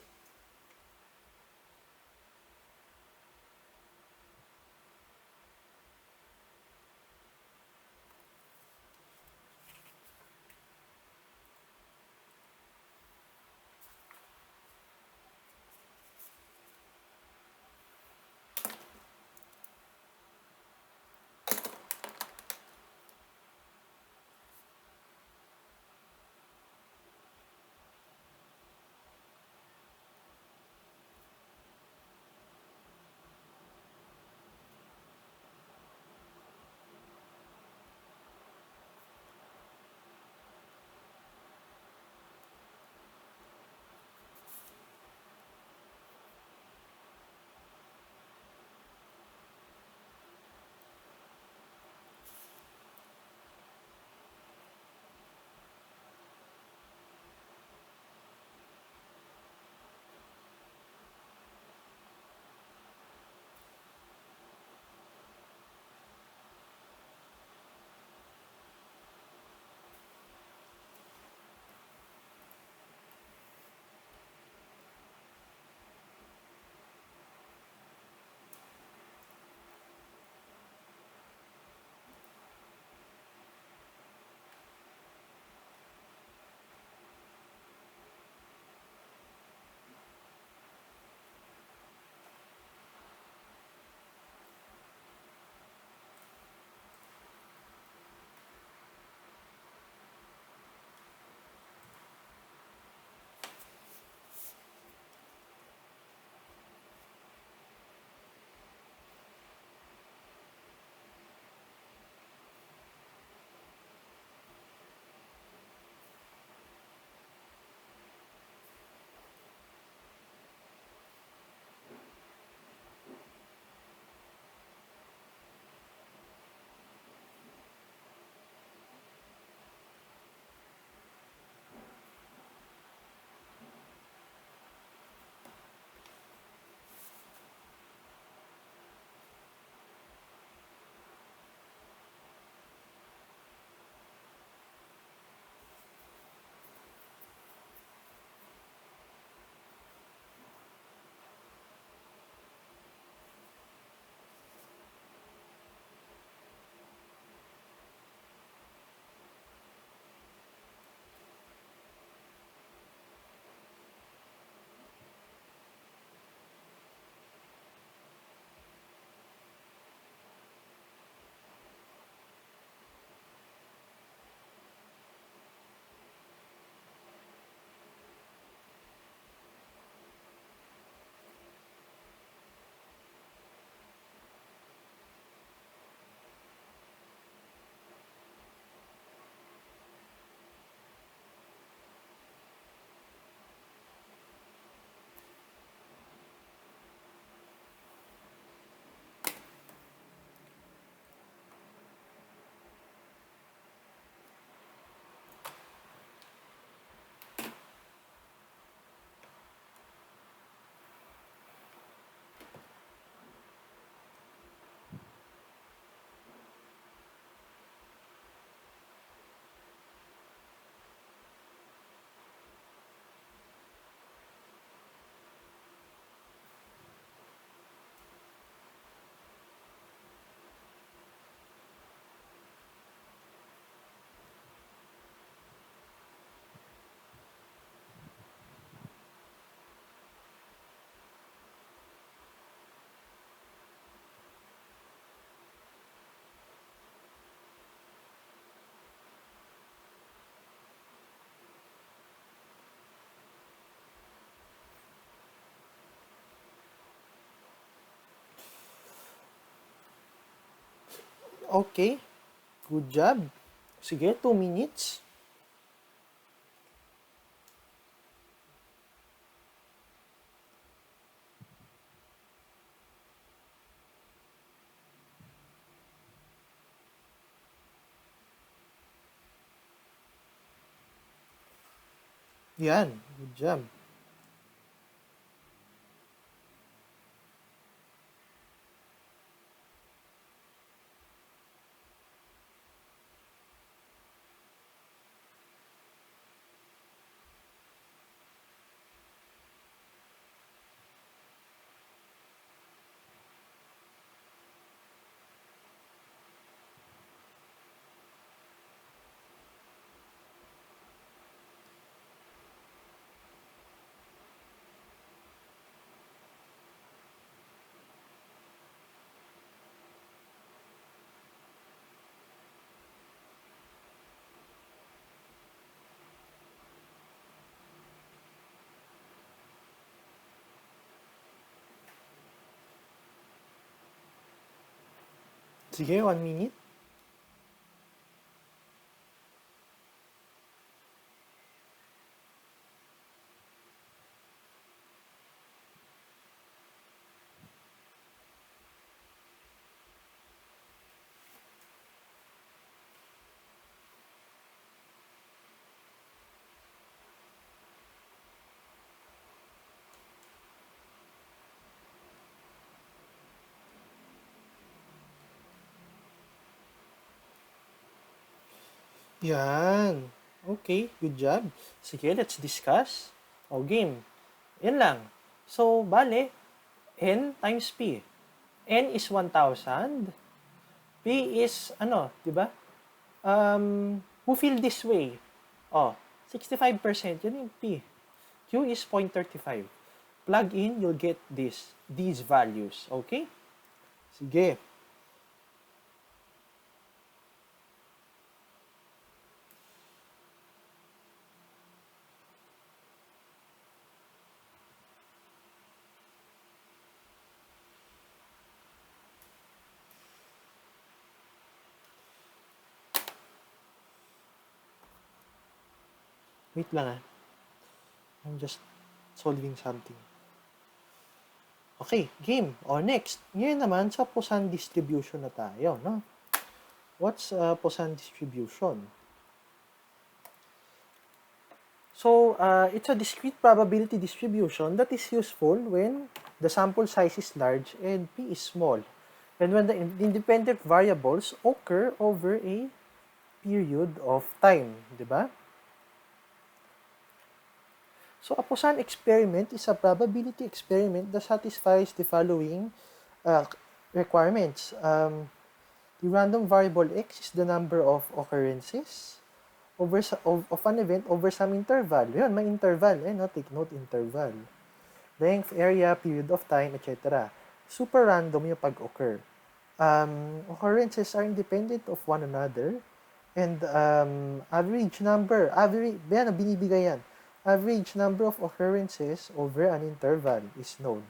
Okay. Good job. Sige, 2 minutes. Yan. Good job. Sige, 1 minute. Yan. Okay, good job. Sige, let's discuss. O, game. Yan lang. So, bale, N times P. N is 1,000. P is, di ba? Who feel this way? Oh, 65%, yun yung P. Q is 0.35. Plug in, you'll get these values. Okay? Sige. Wait lang ah. I'm just solving something. Okay, game. O, next. Ngayon naman, sa Poisson distribution na tayo, no? What's Poisson distribution? So, it's a discrete probability distribution that is useful when the sample size is large and P is small. And when the independent variables occur over a period of time, di ba? So, a Poisson experiment is a probability experiment that satisfies the following requirements. The random variable x is the number of occurrences of an event over some interval. Yun, may interval. Take note, interval. Length, area, period of time, etc. Super random yung pag-occur. Occurrences are independent of one another. And average number, binibigay yan. Average number of occurrences over an interval is known.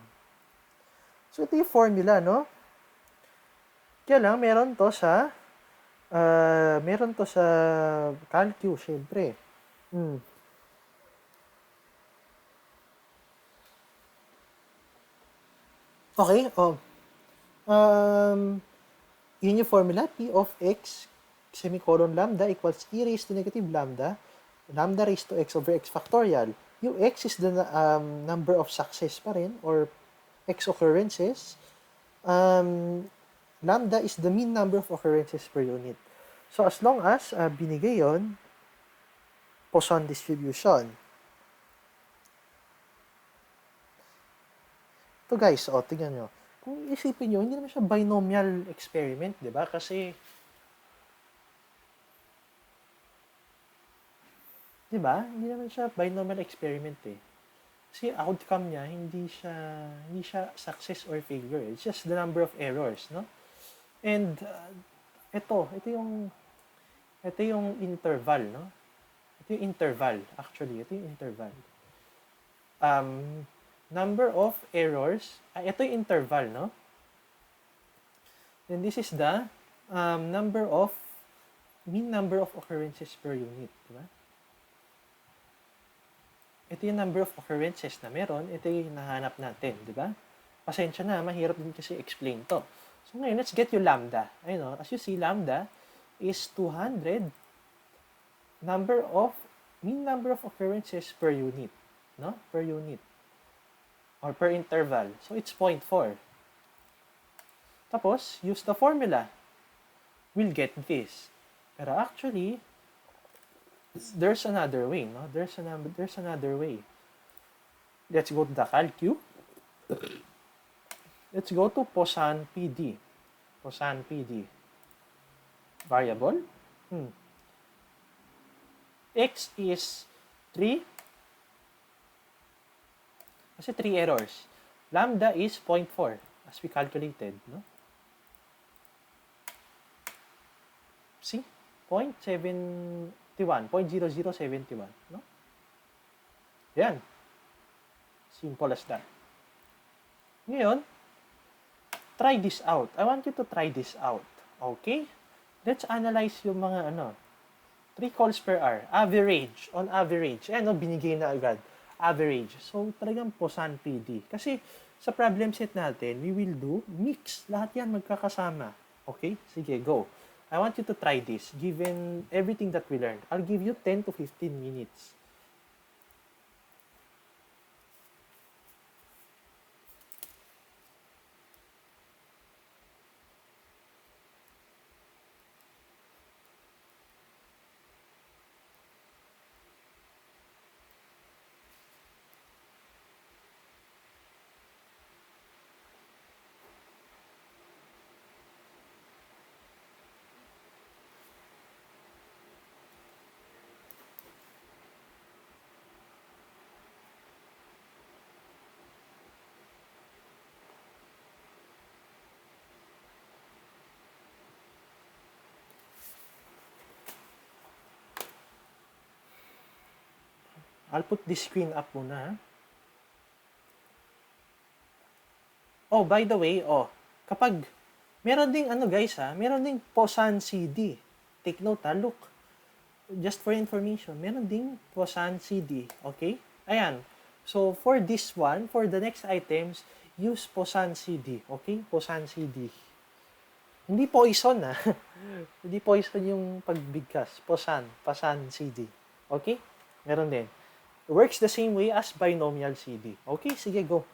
So, ito yung formula, no? Kaya lang, meron to sa calculus, syempre. Okay, yun yung formula, P of x, semicolon lambda equals e raised to negative lambda raised to x over x factorial. Yung x is the number of success pa rin, or x occurrences. Lambda is the mean number of occurrences per unit. So, as long as binigay yon, Poisson distribution. Ito guys, tingnan nyo. Kung isipin nyo, hindi naman siya binomial experiment, di ba? Kasi, di ba? Hindi naman siya binomial experiment eh. Kasi outcome niya, hindi siya success or failure. It's just the number of errors, no? And ito yung interval, no? Ito yung interval, actually. Ito yung interval. Number of errors, ito yung interval, no? And this is the mean number of occurrences per unit, di ba? Ito yung number of occurrences na meron, ito yung hinahanap natin, di ba? Pasensya na, mahirap din kasi explain to. So ngayon, let's get yung lambda. Ayun, no? As you see, lambda is 200 mean number of occurrences per unit, no? Per unit. Or per interval. So it's 0.4. Tapos, use the formula. We'll get this. Pero actually, there's another way, no? There's another way. Let's go to the calcu. Let's go to Poisson PD. Poisson PD. Variable. X is 3. Kasi 3 errors. Lambda is 0.4 as we calculated, no? See? 0.0071, no? Yan. Simple as that. Ngayon, try this out. I want you to try this out. Okay? Let's analyze yung mga 3 calls per hour. Average. On average. Ayan, binigay na agad. Average. So, talagang Poisson PD. Kasi, sa problem set natin, we will do mix. Lahat yan magkakasama. Okay? Sige, go. I want you to try this, given everything that we learned. I'll give you 10 to 15 minutes. I'll put this screen up muna. Oh, by the way, kapag meron ding guys, meron ding Poisson CD. Take note, look. Just for information, meron ding Poisson CD, okay? Ayan. So, for this one, for the next items, use Poisson CD, okay? Poisson CD. Hindi poison, Hindi poison yung pagbigkas. Poisson CD. Okay? Meron din. It works the same way as binomial CD. Okay, sige, go.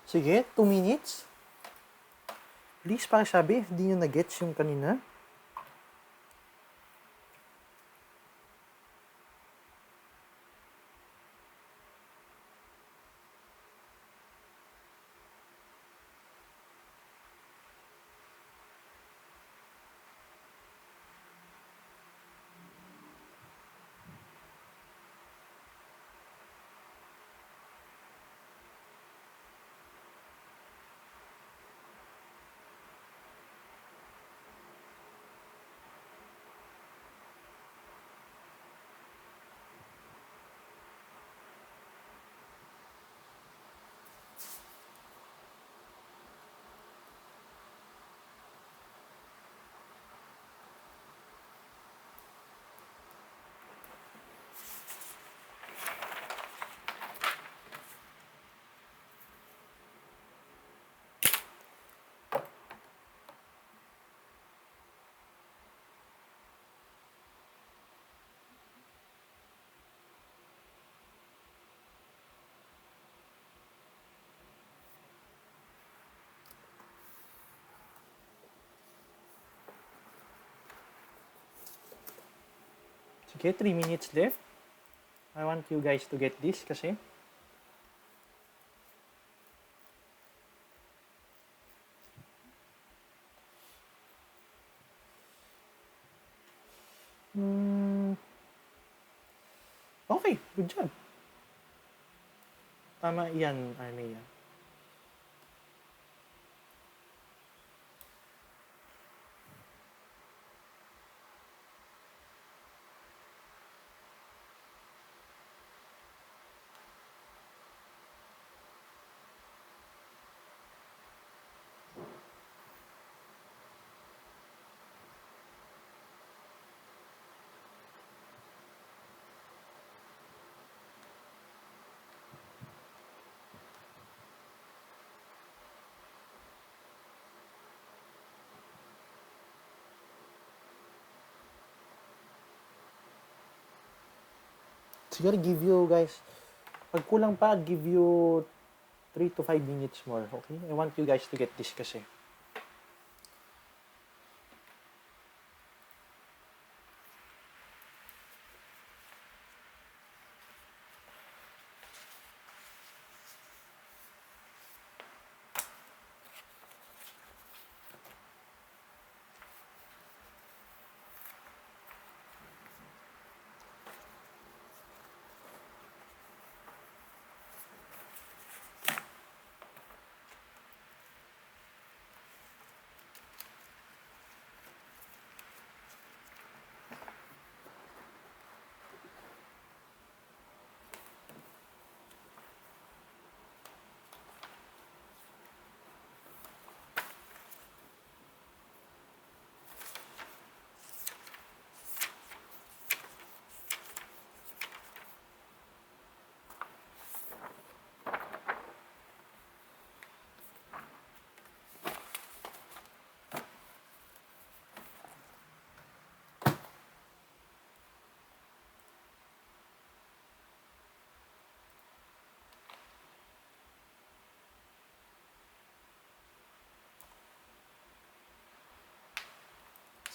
Sige, 2 minutes. Please, pakisabi if di nyo na-gets yung kanina. Sige, 3 minutes left. I want you guys to get this kasi. Okay, good job. Tama yan, Armea. Siguro give you guys, pag kulang pa, give you 3 to 5 minutes more, okay? I want you guys to get this kasi.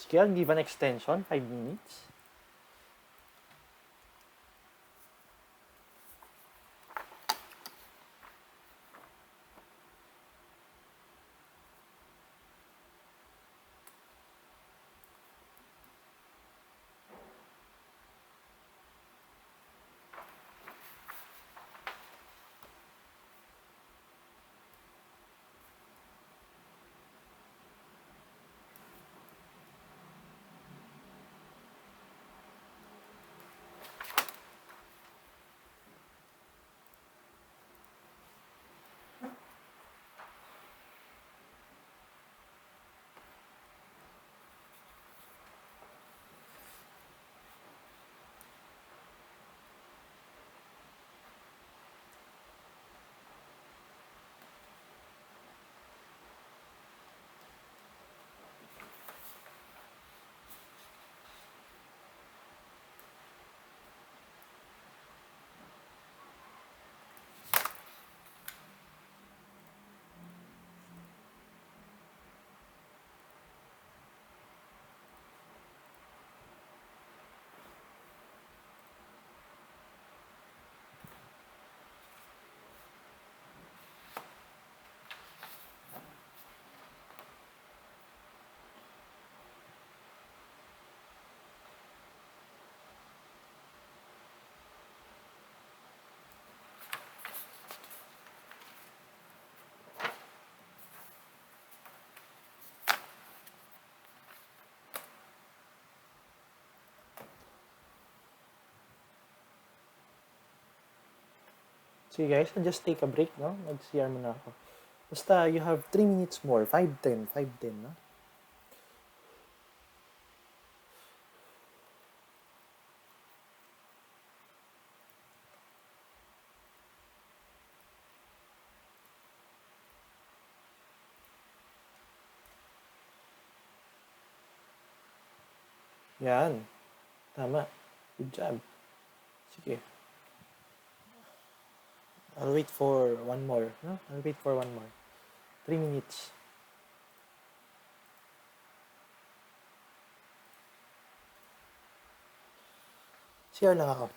Sige, I'll give an extension, 5 minutes. So guys, I'll just take a break, no? Mag-CR muna ako. Basta, you have 3 minutes more. 5:10, 5:10, no? Yan. Tama. Good job. Sige. I'll wait for one more, no? I'll wait for one more. 3 minutes. CR lang ako.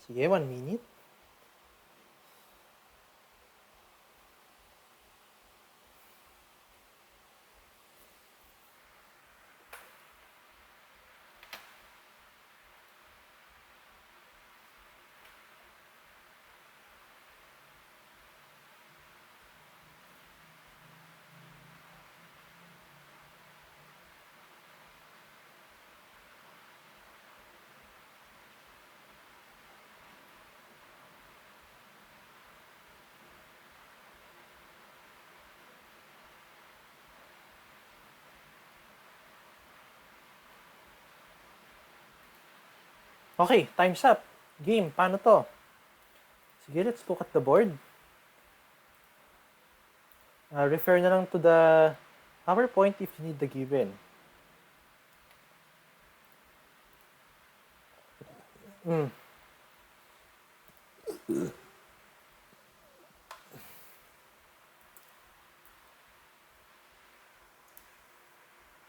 Sige, 1 minute. Okay, time's up. Game, paano to? Sige, let's look at the board. Refer na lang to the PowerPoint if you need the given.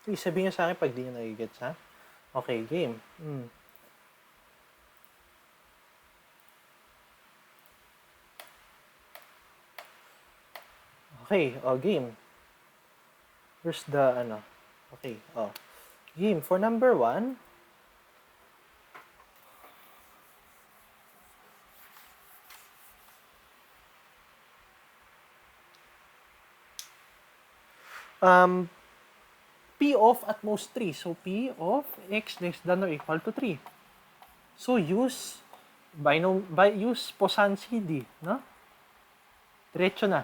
Sige, sabihin nyo sa akin pag di nyo nagigets, ha? Okay, game. Okay, game. Here's the, okay, game. For number 1, P of at most 3. So, P of x less than or equal to 3. So, use use Poisson CD, no? Diretso na.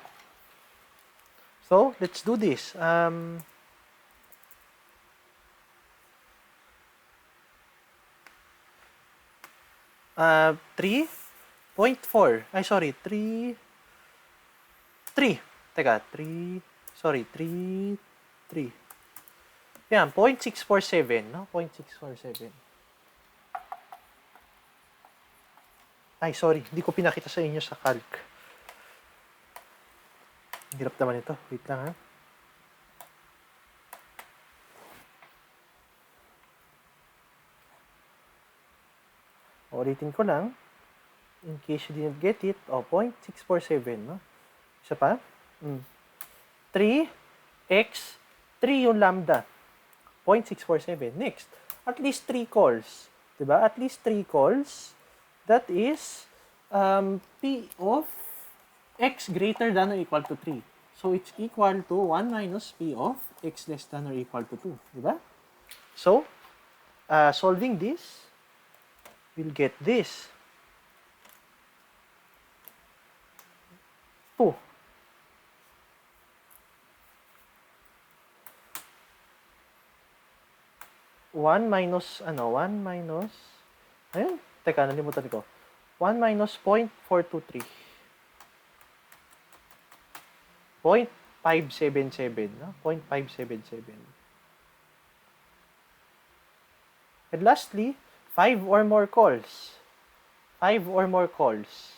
So, let's do this. 3.4. Ay, sorry. 3. Teka, 3. Sorry, 3. Yan, 0.647, no? 0.647. Ay, sorry. Hindi ko pinakita sa inyo sa calc. Hirap naman ito. Wait lang, ha? Ulitin ko lang. In case you didn't get it, 0.647, no? Isa pa? 3x, 3 yung lambda. 0.647. Next, at least 3 calls. Diba? At least 3 calls. That is P of x greater than or equal to 3. So, it's equal to 1 minus p of x less than or equal to 2. Diba? So, solving this, we'll get this. 2. One minus, ayun, teka, nalimutan ko. 1 minus 0.423. 0.577, no? 0.577. And lastly, 5 or more calls. 5 or more calls.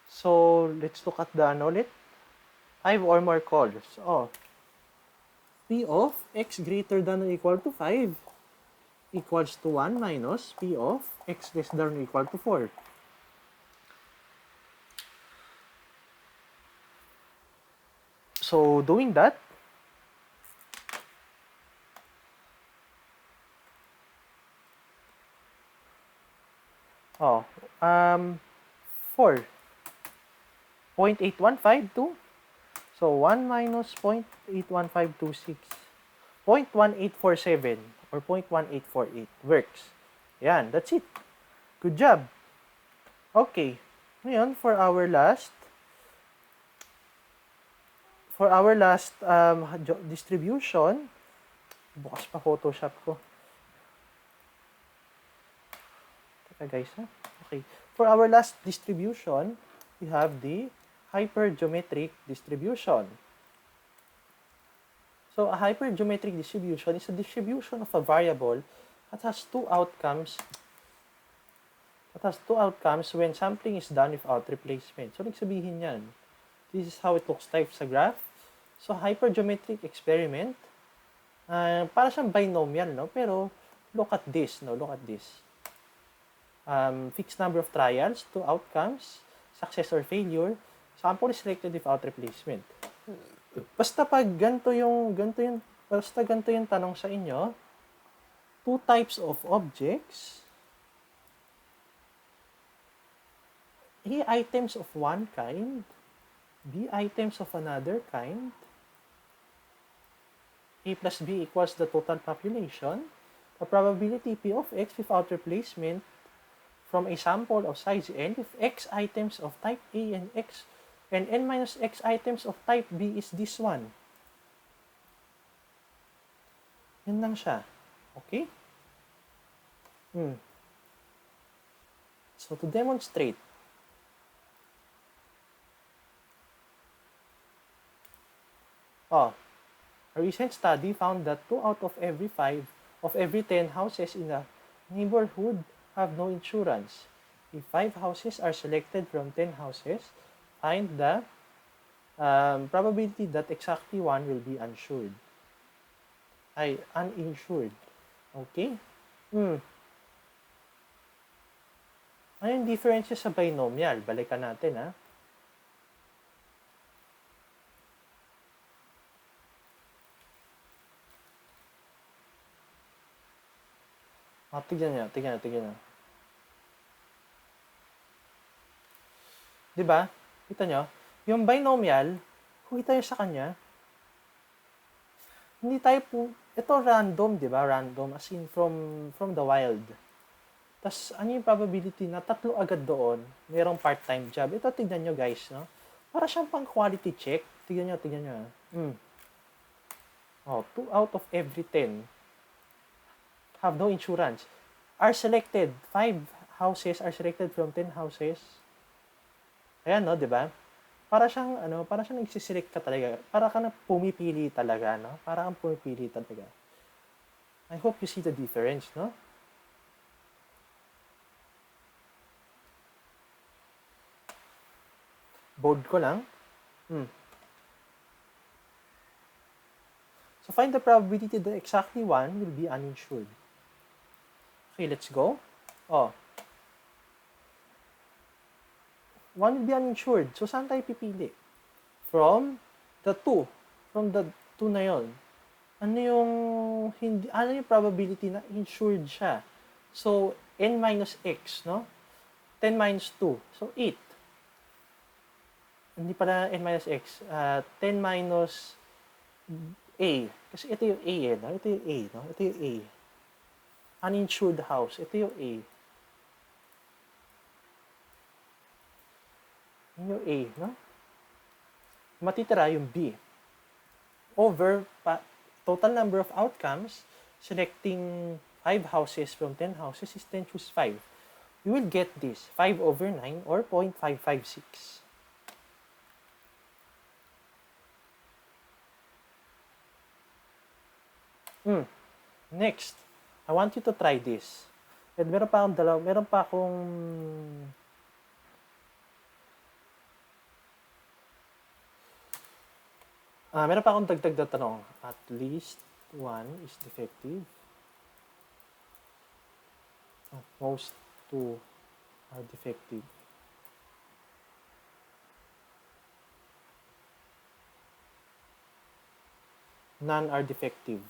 So, let's look at the ulit. 5 or more calls. Oh, P of x greater than or equal to 5 equals to 1 minus P of x less than or equal to 4. So, doing that, oh, 4. 0.8152. So, 1 minus 0.81526. 0.1847 or 0.1848 works. Yan, that's it. Good job. Okay. Ngayon, for our last distribution, bukas pa Photoshop ko. Teka guys, ha? Okay. For our last distribution, we have the hypergeometric distribution. So, a hypergeometric distribution is a distribution of a variable that has two outcomes when sampling is done without replacement. So, nagsabihin yan. This is how it looks like sa graph. So, hypergeometric experiment, para siyang binomial, no? Pero, look at this, no? Look at this. Fixed number of trials, two outcomes, success or failure, sample is selected without replacement. Basta ganito yung tanong sa inyo, two types of objects, A items of one kind, B items of another kind, A plus B equals the total population, the probability P of X without replacement from a sample of size n if X items of type A and n minus X items of type B is this one. Yun lang siya. Okay? So, to demonstrate, a recent study found that 2 out of every 10 houses in a neighborhood have no insurance. If 5 houses are selected from 10 houses, find the probability that exactly one will be uninsured. Okay? Ano yung difference sa binomial? Balikan natin, ha? Tignan nyo. Diba? Kita nyo? Yung binomial, kung kita nyo sa kanya, hindi tayo ito random, diba? Random, as in from the wild. Tapos, ano yung probability na tatlo agad doon, mayroong part-time job. Ito, tignan nyo guys, no? Para siyang pang quality check. Tignan nyo. 2 out of every 10 have no insurance. Are selected. 5 houses are selected from 10 houses. Ayan, no, di ba? Para siyang nagsiselect ka talaga. Para ka na pumipili talaga, no? Para kang pumipili talaga. I hope you see the difference, no? Bold ko lang. So, find the probability that exactly one will be uninsured. Okay, let's go. One will be uninsured. So, saan tayo pipili? From the 2. From the 2 na yun. Ano yung probability na insured siya? So, n minus x, no? 10 minus 2. So, 8. hindi pala n minus x, 10 minus a. Kasi ito yung a eh, no? Ito yung a, no? Ito yung a. Uninsured house. Ito yung a. Yun yung a, no? Matitira yung b. Over total number of outcomes, selecting 5 houses from 10 houses is 10 choose 5. You will get this, 5 over 9 or 0.556. Next, I want you to try this. And meron pa akong dagdag na tanong. At least one is defective. At most two are defective. None are defective.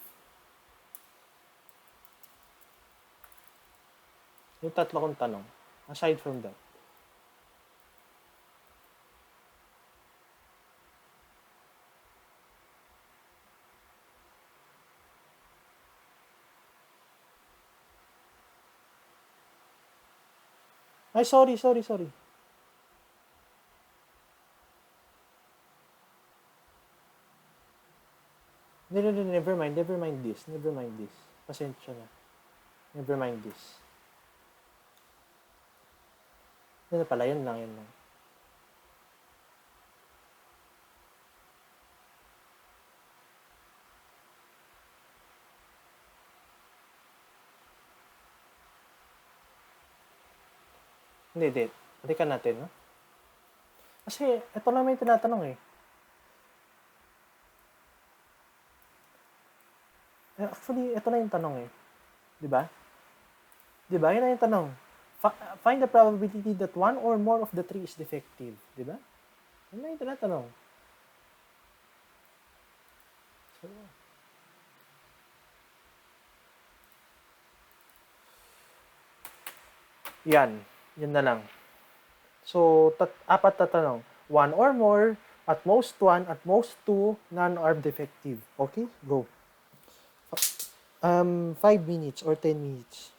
Yung tatlo kong tanong. Aside from that. Ay, sorry. No, never mind this. Pasensya na. Never mind this. Yan na pala, yan lang. Hindi. Balikan natin, no? Kasi, ito lang may tinatanong eh. Actually, ito na yung tanong eh. Diba? Yan na yung tanong. Find the probability that one or more of the three is defective. Diba? Yan na yung tinatanong. So, yan na lang. So, apat na tanong. One or more, at most one, at most two, none are defective. Okay? Go. 5 minutes or 10 minutes.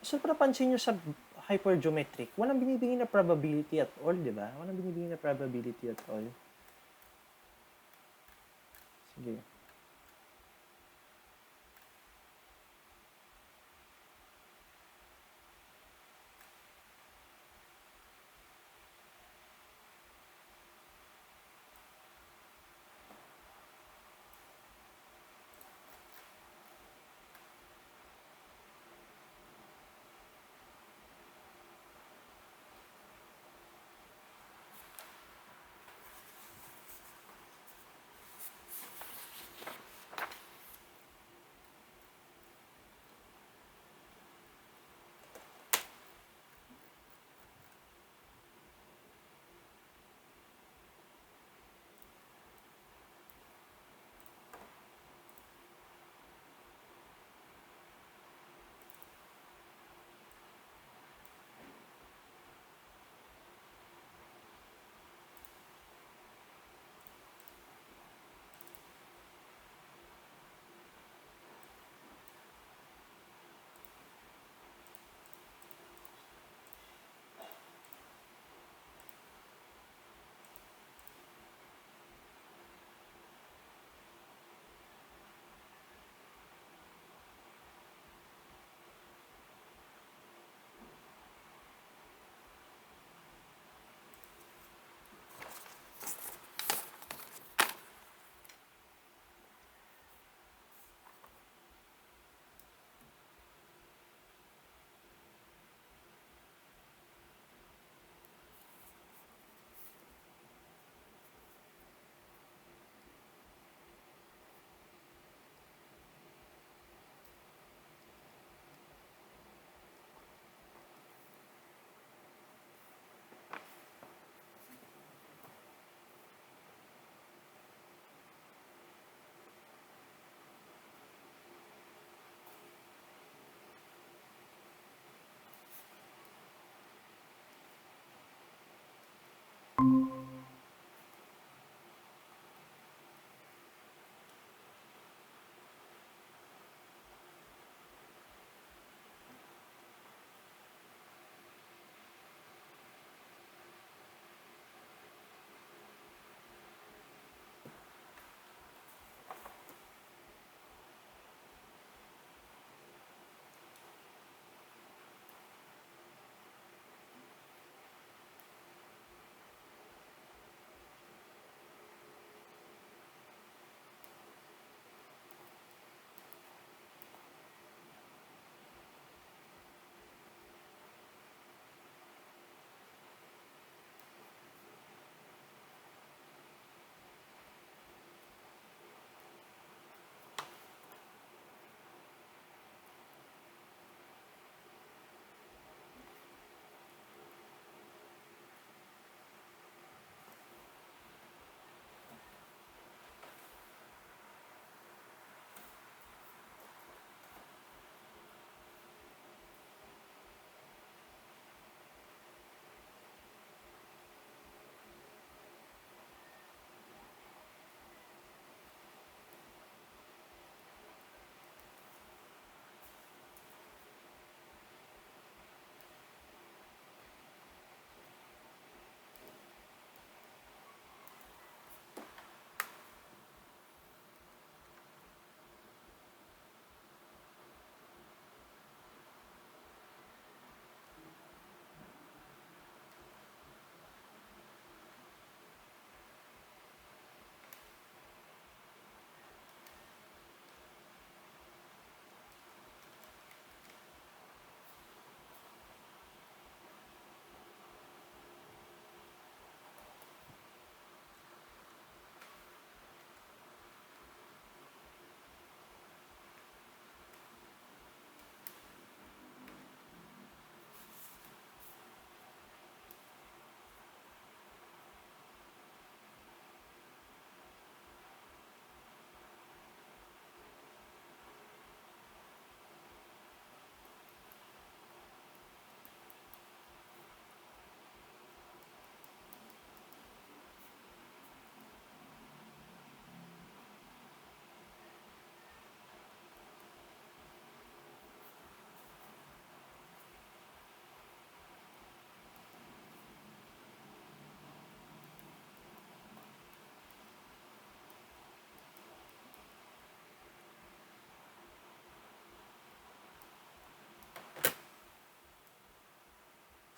So, napansin nyo sa hypergeometric, walang binibigay na probability at all, di ba? Walang binibigay na probability at all. Sige.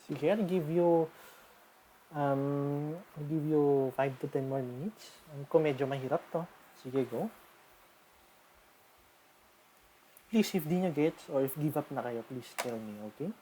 Sige, I'll give you 5 to 10 more minutes. Kung medyo mahirap to. Sige, go. Please, if di nyo gets or if give up na kayo, please tell me, okay?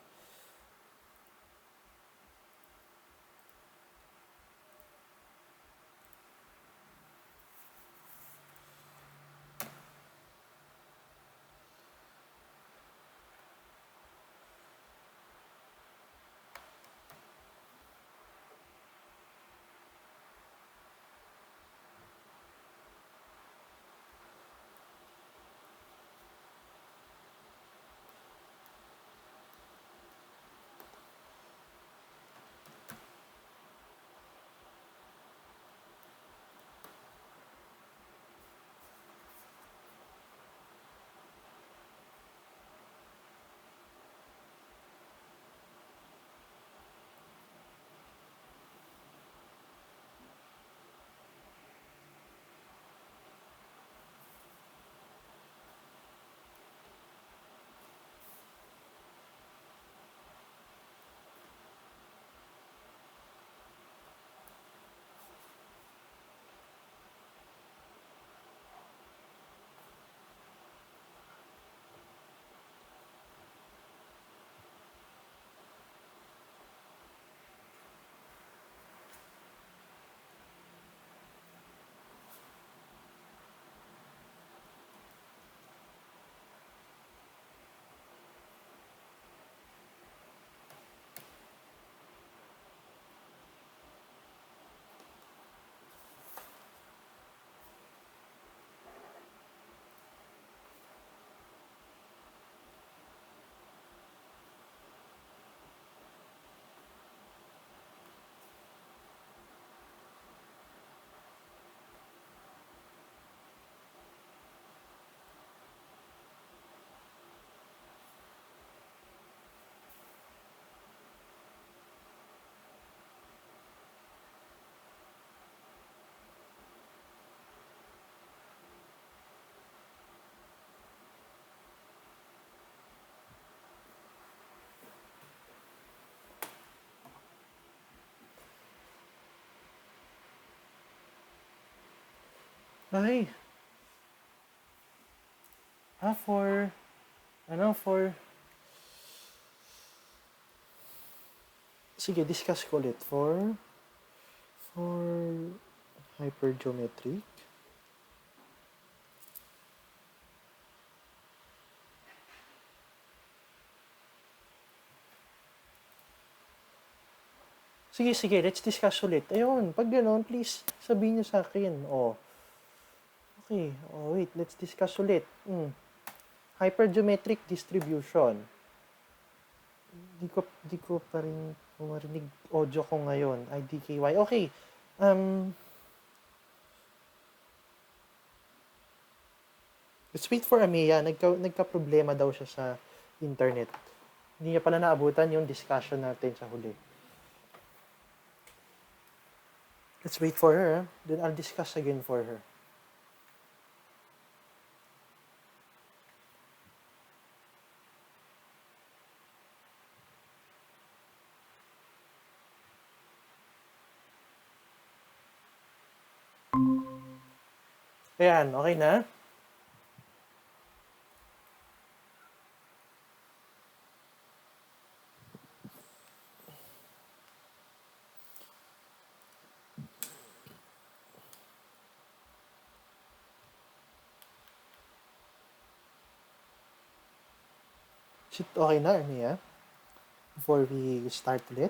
Ay, for, sige, discuss ko ulit. For hypergeometric. Sige, let's discuss ulit. Ayun, pag gano'n, please, sabihin nyo sa akin. Okay, wait, let's discuss ulit. Hypergeometric distribution. Di ko pa rin marinig audio ko ngayon. IDKY. Okay. Let's wait for Amia. Nagka-problema daw siya sa internet. Hindi niya pala naabutan yung discussion natin sa huli. Let's wait for her. Then I'll discuss again for her. Ayan, okay na? Is it okay na, Armia? Before we start ulit?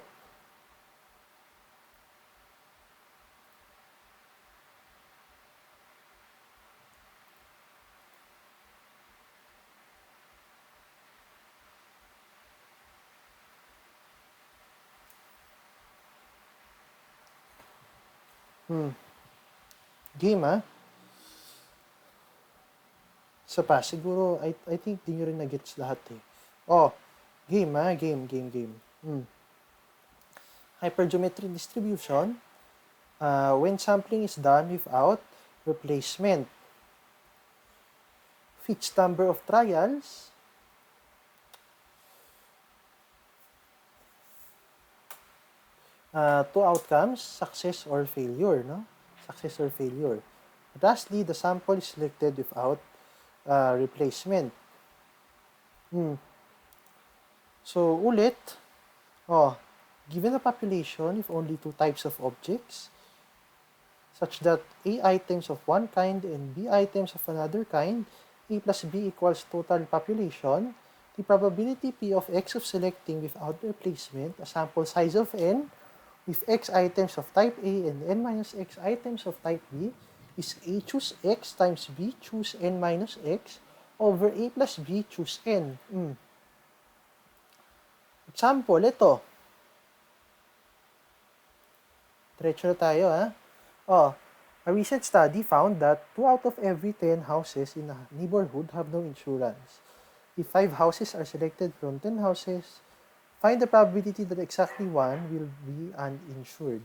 Game, ha? Isa pa, siguro, I think di nyo rin na-gets lahat eh. Game, ha? Game. Hypergeometric distribution, when sampling is done without replacement. Fixed number of trials. two outcomes, success or failure, no? Success or failure. Lastly, the sample is selected without replacement. So, ulit, given a population with only two types of objects, such that A items of one kind and B items of another kind, A plus B equals total population, the probability P of X of selecting without replacement a sample size of N with X items of type A and N minus X items of type B is A choose X times B choose N minus X over A plus B choose N. Example, ito. Diretso na tayo, ha? A recent study found that 2 out of every 10 houses in a neighborhood have no insurance. If 5 houses are selected from 10 houses, find the probability that exactly one will be uninsured.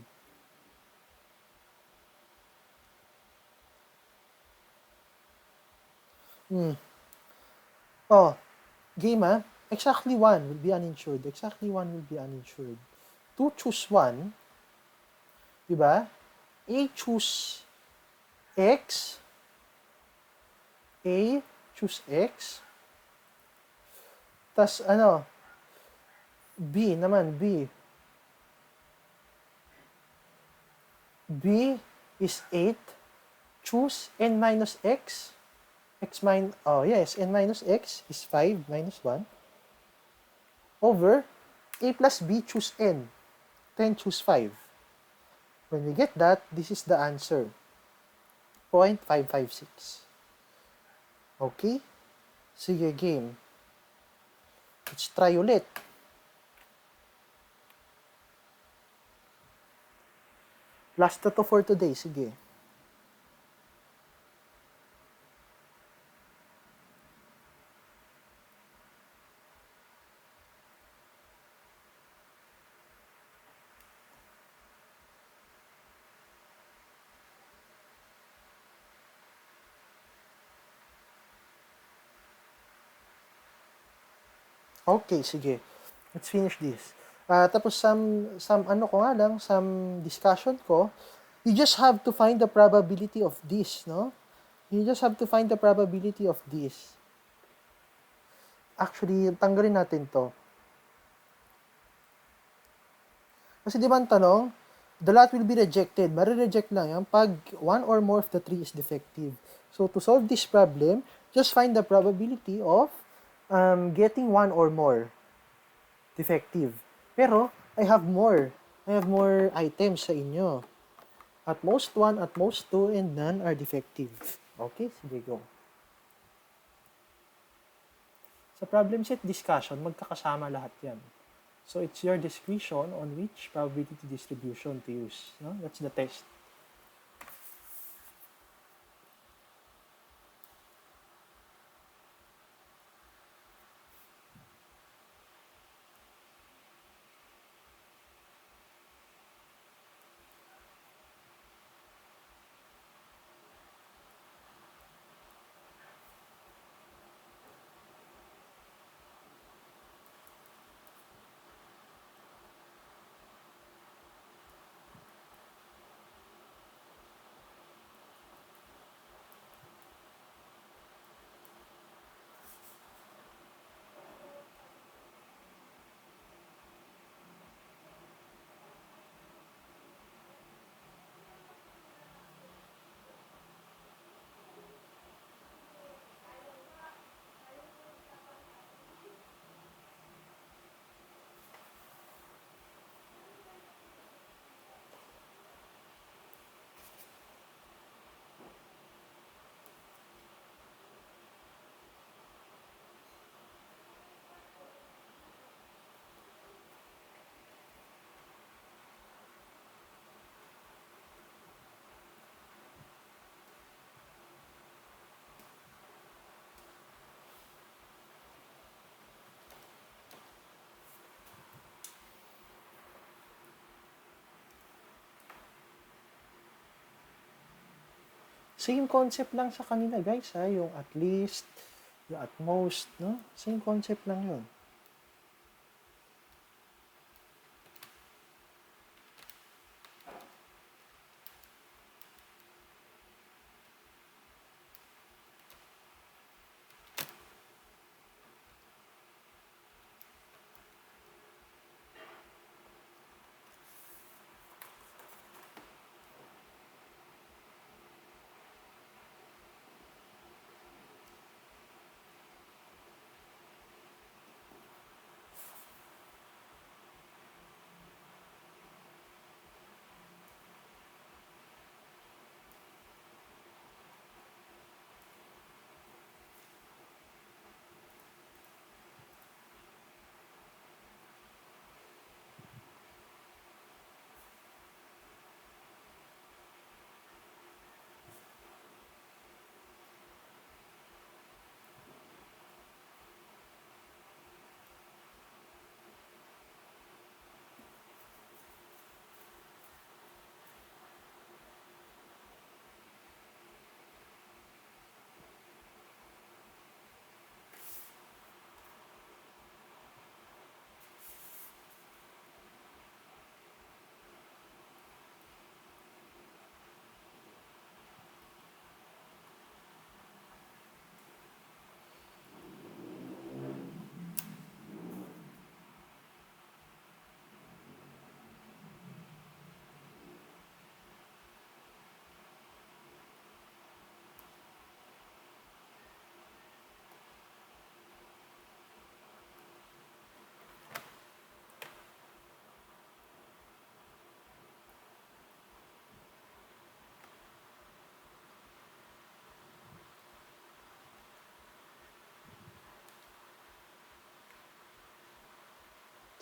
Game, ha? Exactly one will be uninsured. Exactly one will be uninsured. 2 choose 1, diba? A choose X, A choose X, tas B naman, B is 8, choose N minus X, N minus X is 5 minus 1, over A plus B choose N, 10 choose 5. When we get that, this is the answer, 0.556. Okay? Sige, game. Let's try ulit. Last na to for today. Sige. Okay, sige. Let's finish this. Tapos some discussion ko, you just have to find the probability of this, no? You just have to find the probability of this. Actually, tanggalin natin to. Kasi di ba ang tanong, the lot will be rejected. Mare-reject lang yan pag one or more of the three is defective. So, to solve this problem, just find the probability of getting one or more defective. Pero, I have more items sa inyo. At most 1, at most 2, and none are defective. Okay, sige, go. Sa problem set discussion, magkakasama lahat yan. So, it's your discretion on which probability distribution to use. No? That's the test. Same concept lang sa kanila, guys, ha? Yung at least, yung at most, no? Same concept lang yun.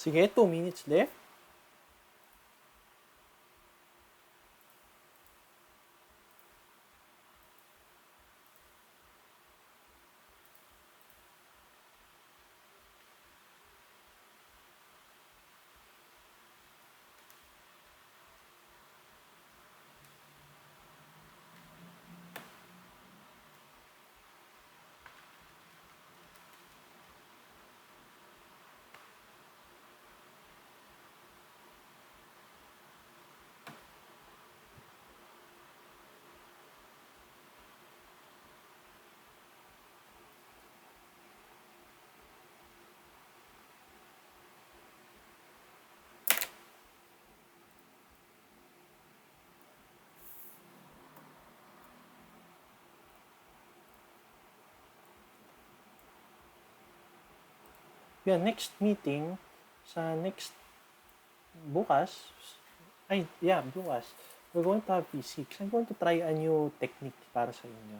Sige, 2 minutes left. Yan, next meeting, sa next bukas, bukas, we're going to have physics. I'm going to try a new technique para sa inyo.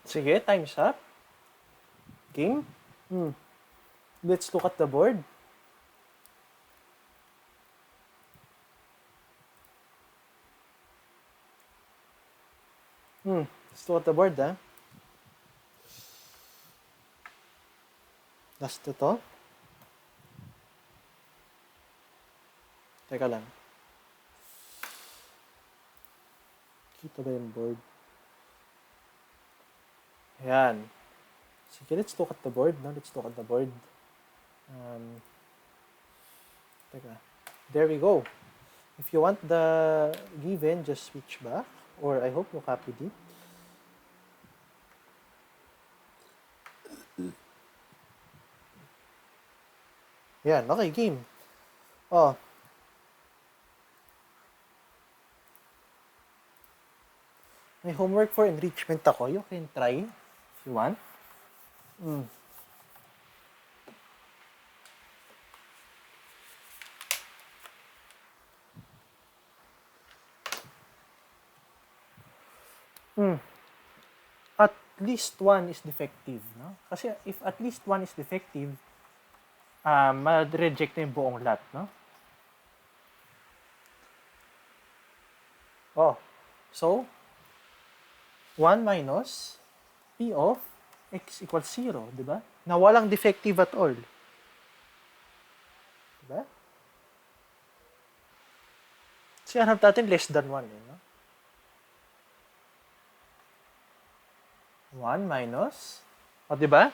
Sige, time's up. Game. Let's look at the board. Let's look at the board, ha? Last ito. Teka lang. Kita ba yung board? Ayan. Sige, let's look at the board. No? Let's look at the board. Teka. There we go. If you want the given, just switch back. Or I hope you copied it. Yan, okay, game. Oh. May homework for enrichment ako. You can try if you want. At least one is defective, no? Kasi if at least one is defective, ma-reject na yung buong lot, no? Oh, so 1 minus P of x equals 0, di ba? Na walang defective at all. Di ba? Kasi hanap natin less than 1, no? 1 minus, di ba?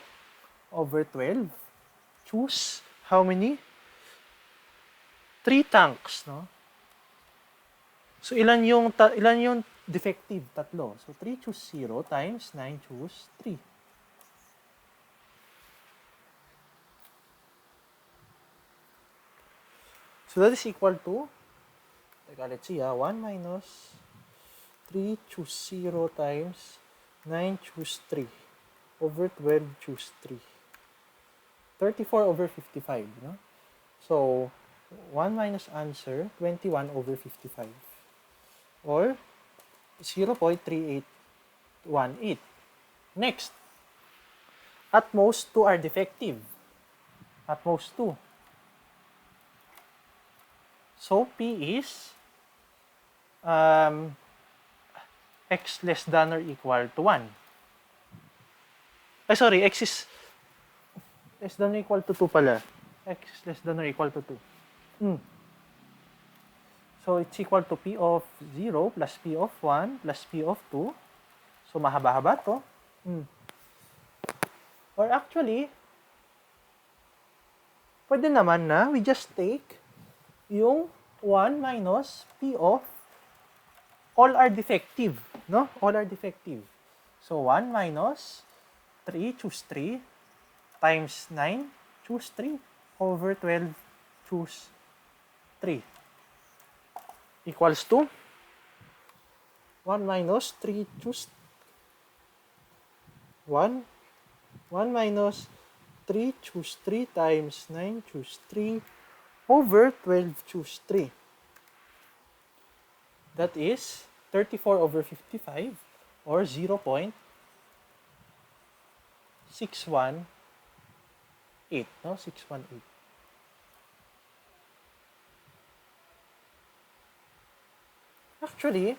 Over 12. Choose how many? 3 tanks, no? So, ilan yung defective? Tatlo. So, 3 choose 0 times 9 choose 3. So, that is equal to, let's see, 1 minus 3 choose 0 times 9 choose 3 over 12 choose 3. 34 over 55, no? So, 1 minus answer, 21 over 55. Or 0.3818. Next, at most 2 are defective. At most 2. So, P is x less than or equal to 1. Sorry, x is less than or equal to 2 pala. X is less than or equal to 2. So, it's equal to P of 0 plus P of 1 plus P of 2. So, mahaba-haba to. Or actually, pwede naman na we just take yung 1 minus P of all are defective. No? All are defective. So, 1 minus 3, choose 3, times 9, choose 3, over 12, choose 3. Equals to 1 minus 3, choose 1. 1 minus 3, choose 3, times 9, choose 3, over 12, choose 3. That is 34 over 55, or 0.618. No? 618. Actually,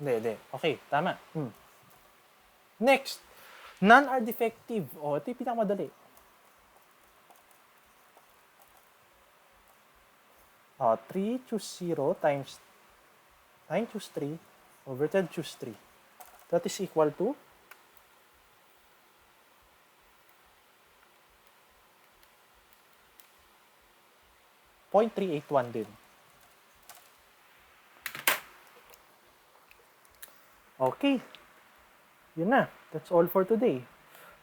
hindi. Okay, tama. Next, none are defective. Ito yung pinakamadali. 3 choose 0 times 9 choose 3 over 10 choose 3. That is equal to 0.381 din. Okay. Yun na. That's all for today.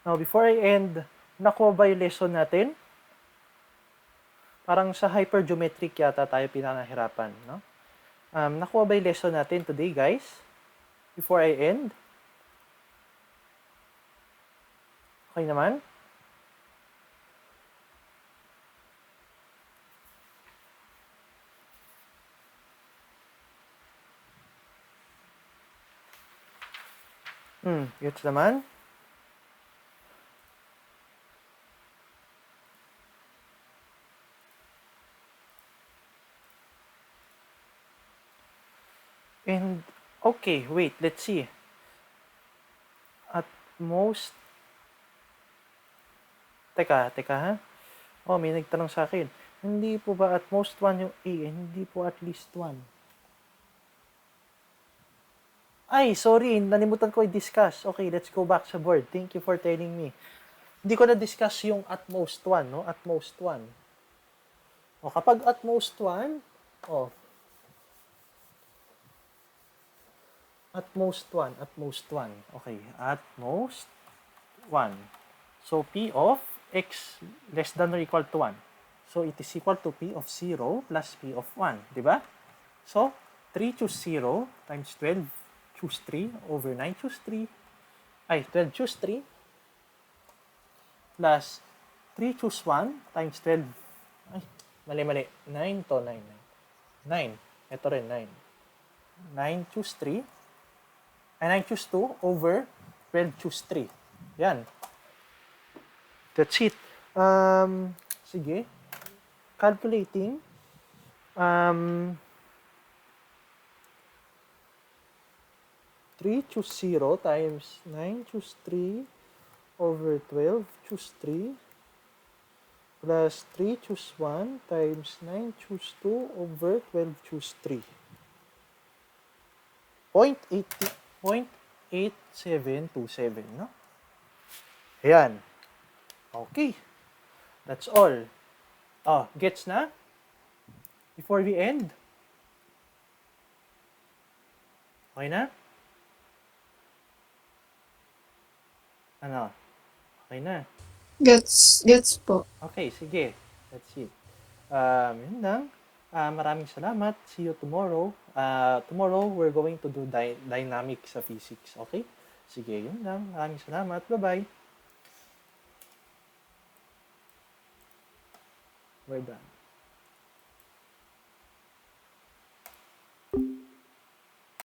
Now, before I end, nakuha ba yung lesson natin? Parang sa hypergeometric yata tayo pinanahirapan, no? Nakuha ba yung lesson natin today, guys? Before I end? Okay naman? Gets naman? And, okay, wait, let's see. At most, teka ha? May nagtanong sa akin. Hindi po ba at most 1 yung A? Hindi po at least 1. Ay, sorry, nalimutan ko i-discuss. Okay, let's go back sa board. Thank you for telling me. Hindi ko na-discuss yung at most 1, no? At most 1. Kapag at most 1, at most 1. Okay, at most 1. So, P of x less than or equal to 1. So, it is equal to P of 0 plus P of 1. Diba? So, 3 choose 0 times 12 choose 3 over 9 choose 3. 12 choose 3 plus 3 choose 1 times 12. Mali. 9 to 9. 9. Ito rin, 9. 9 choose 3. 9 choose 2 over 12 choose 3. Yan. That's it. Sige. Calculating. 3 choose 0 times 9 choose 3 over 12 choose 3 plus 3 choose 1 times 9 choose 2 over 12 choose 3. 0.8727, no? Ayan. Okay. That's all. Gets na? Before we end? Okay na? Ano? Okay na? Gets po. Okay, sige. That's it. Yun lang. Maraming salamat. See you tomorrow. Tomorrow, we're going to do dynamics sa physics. Okay? Sige, yun lang. Maraming salamat. Bye-bye. We're done.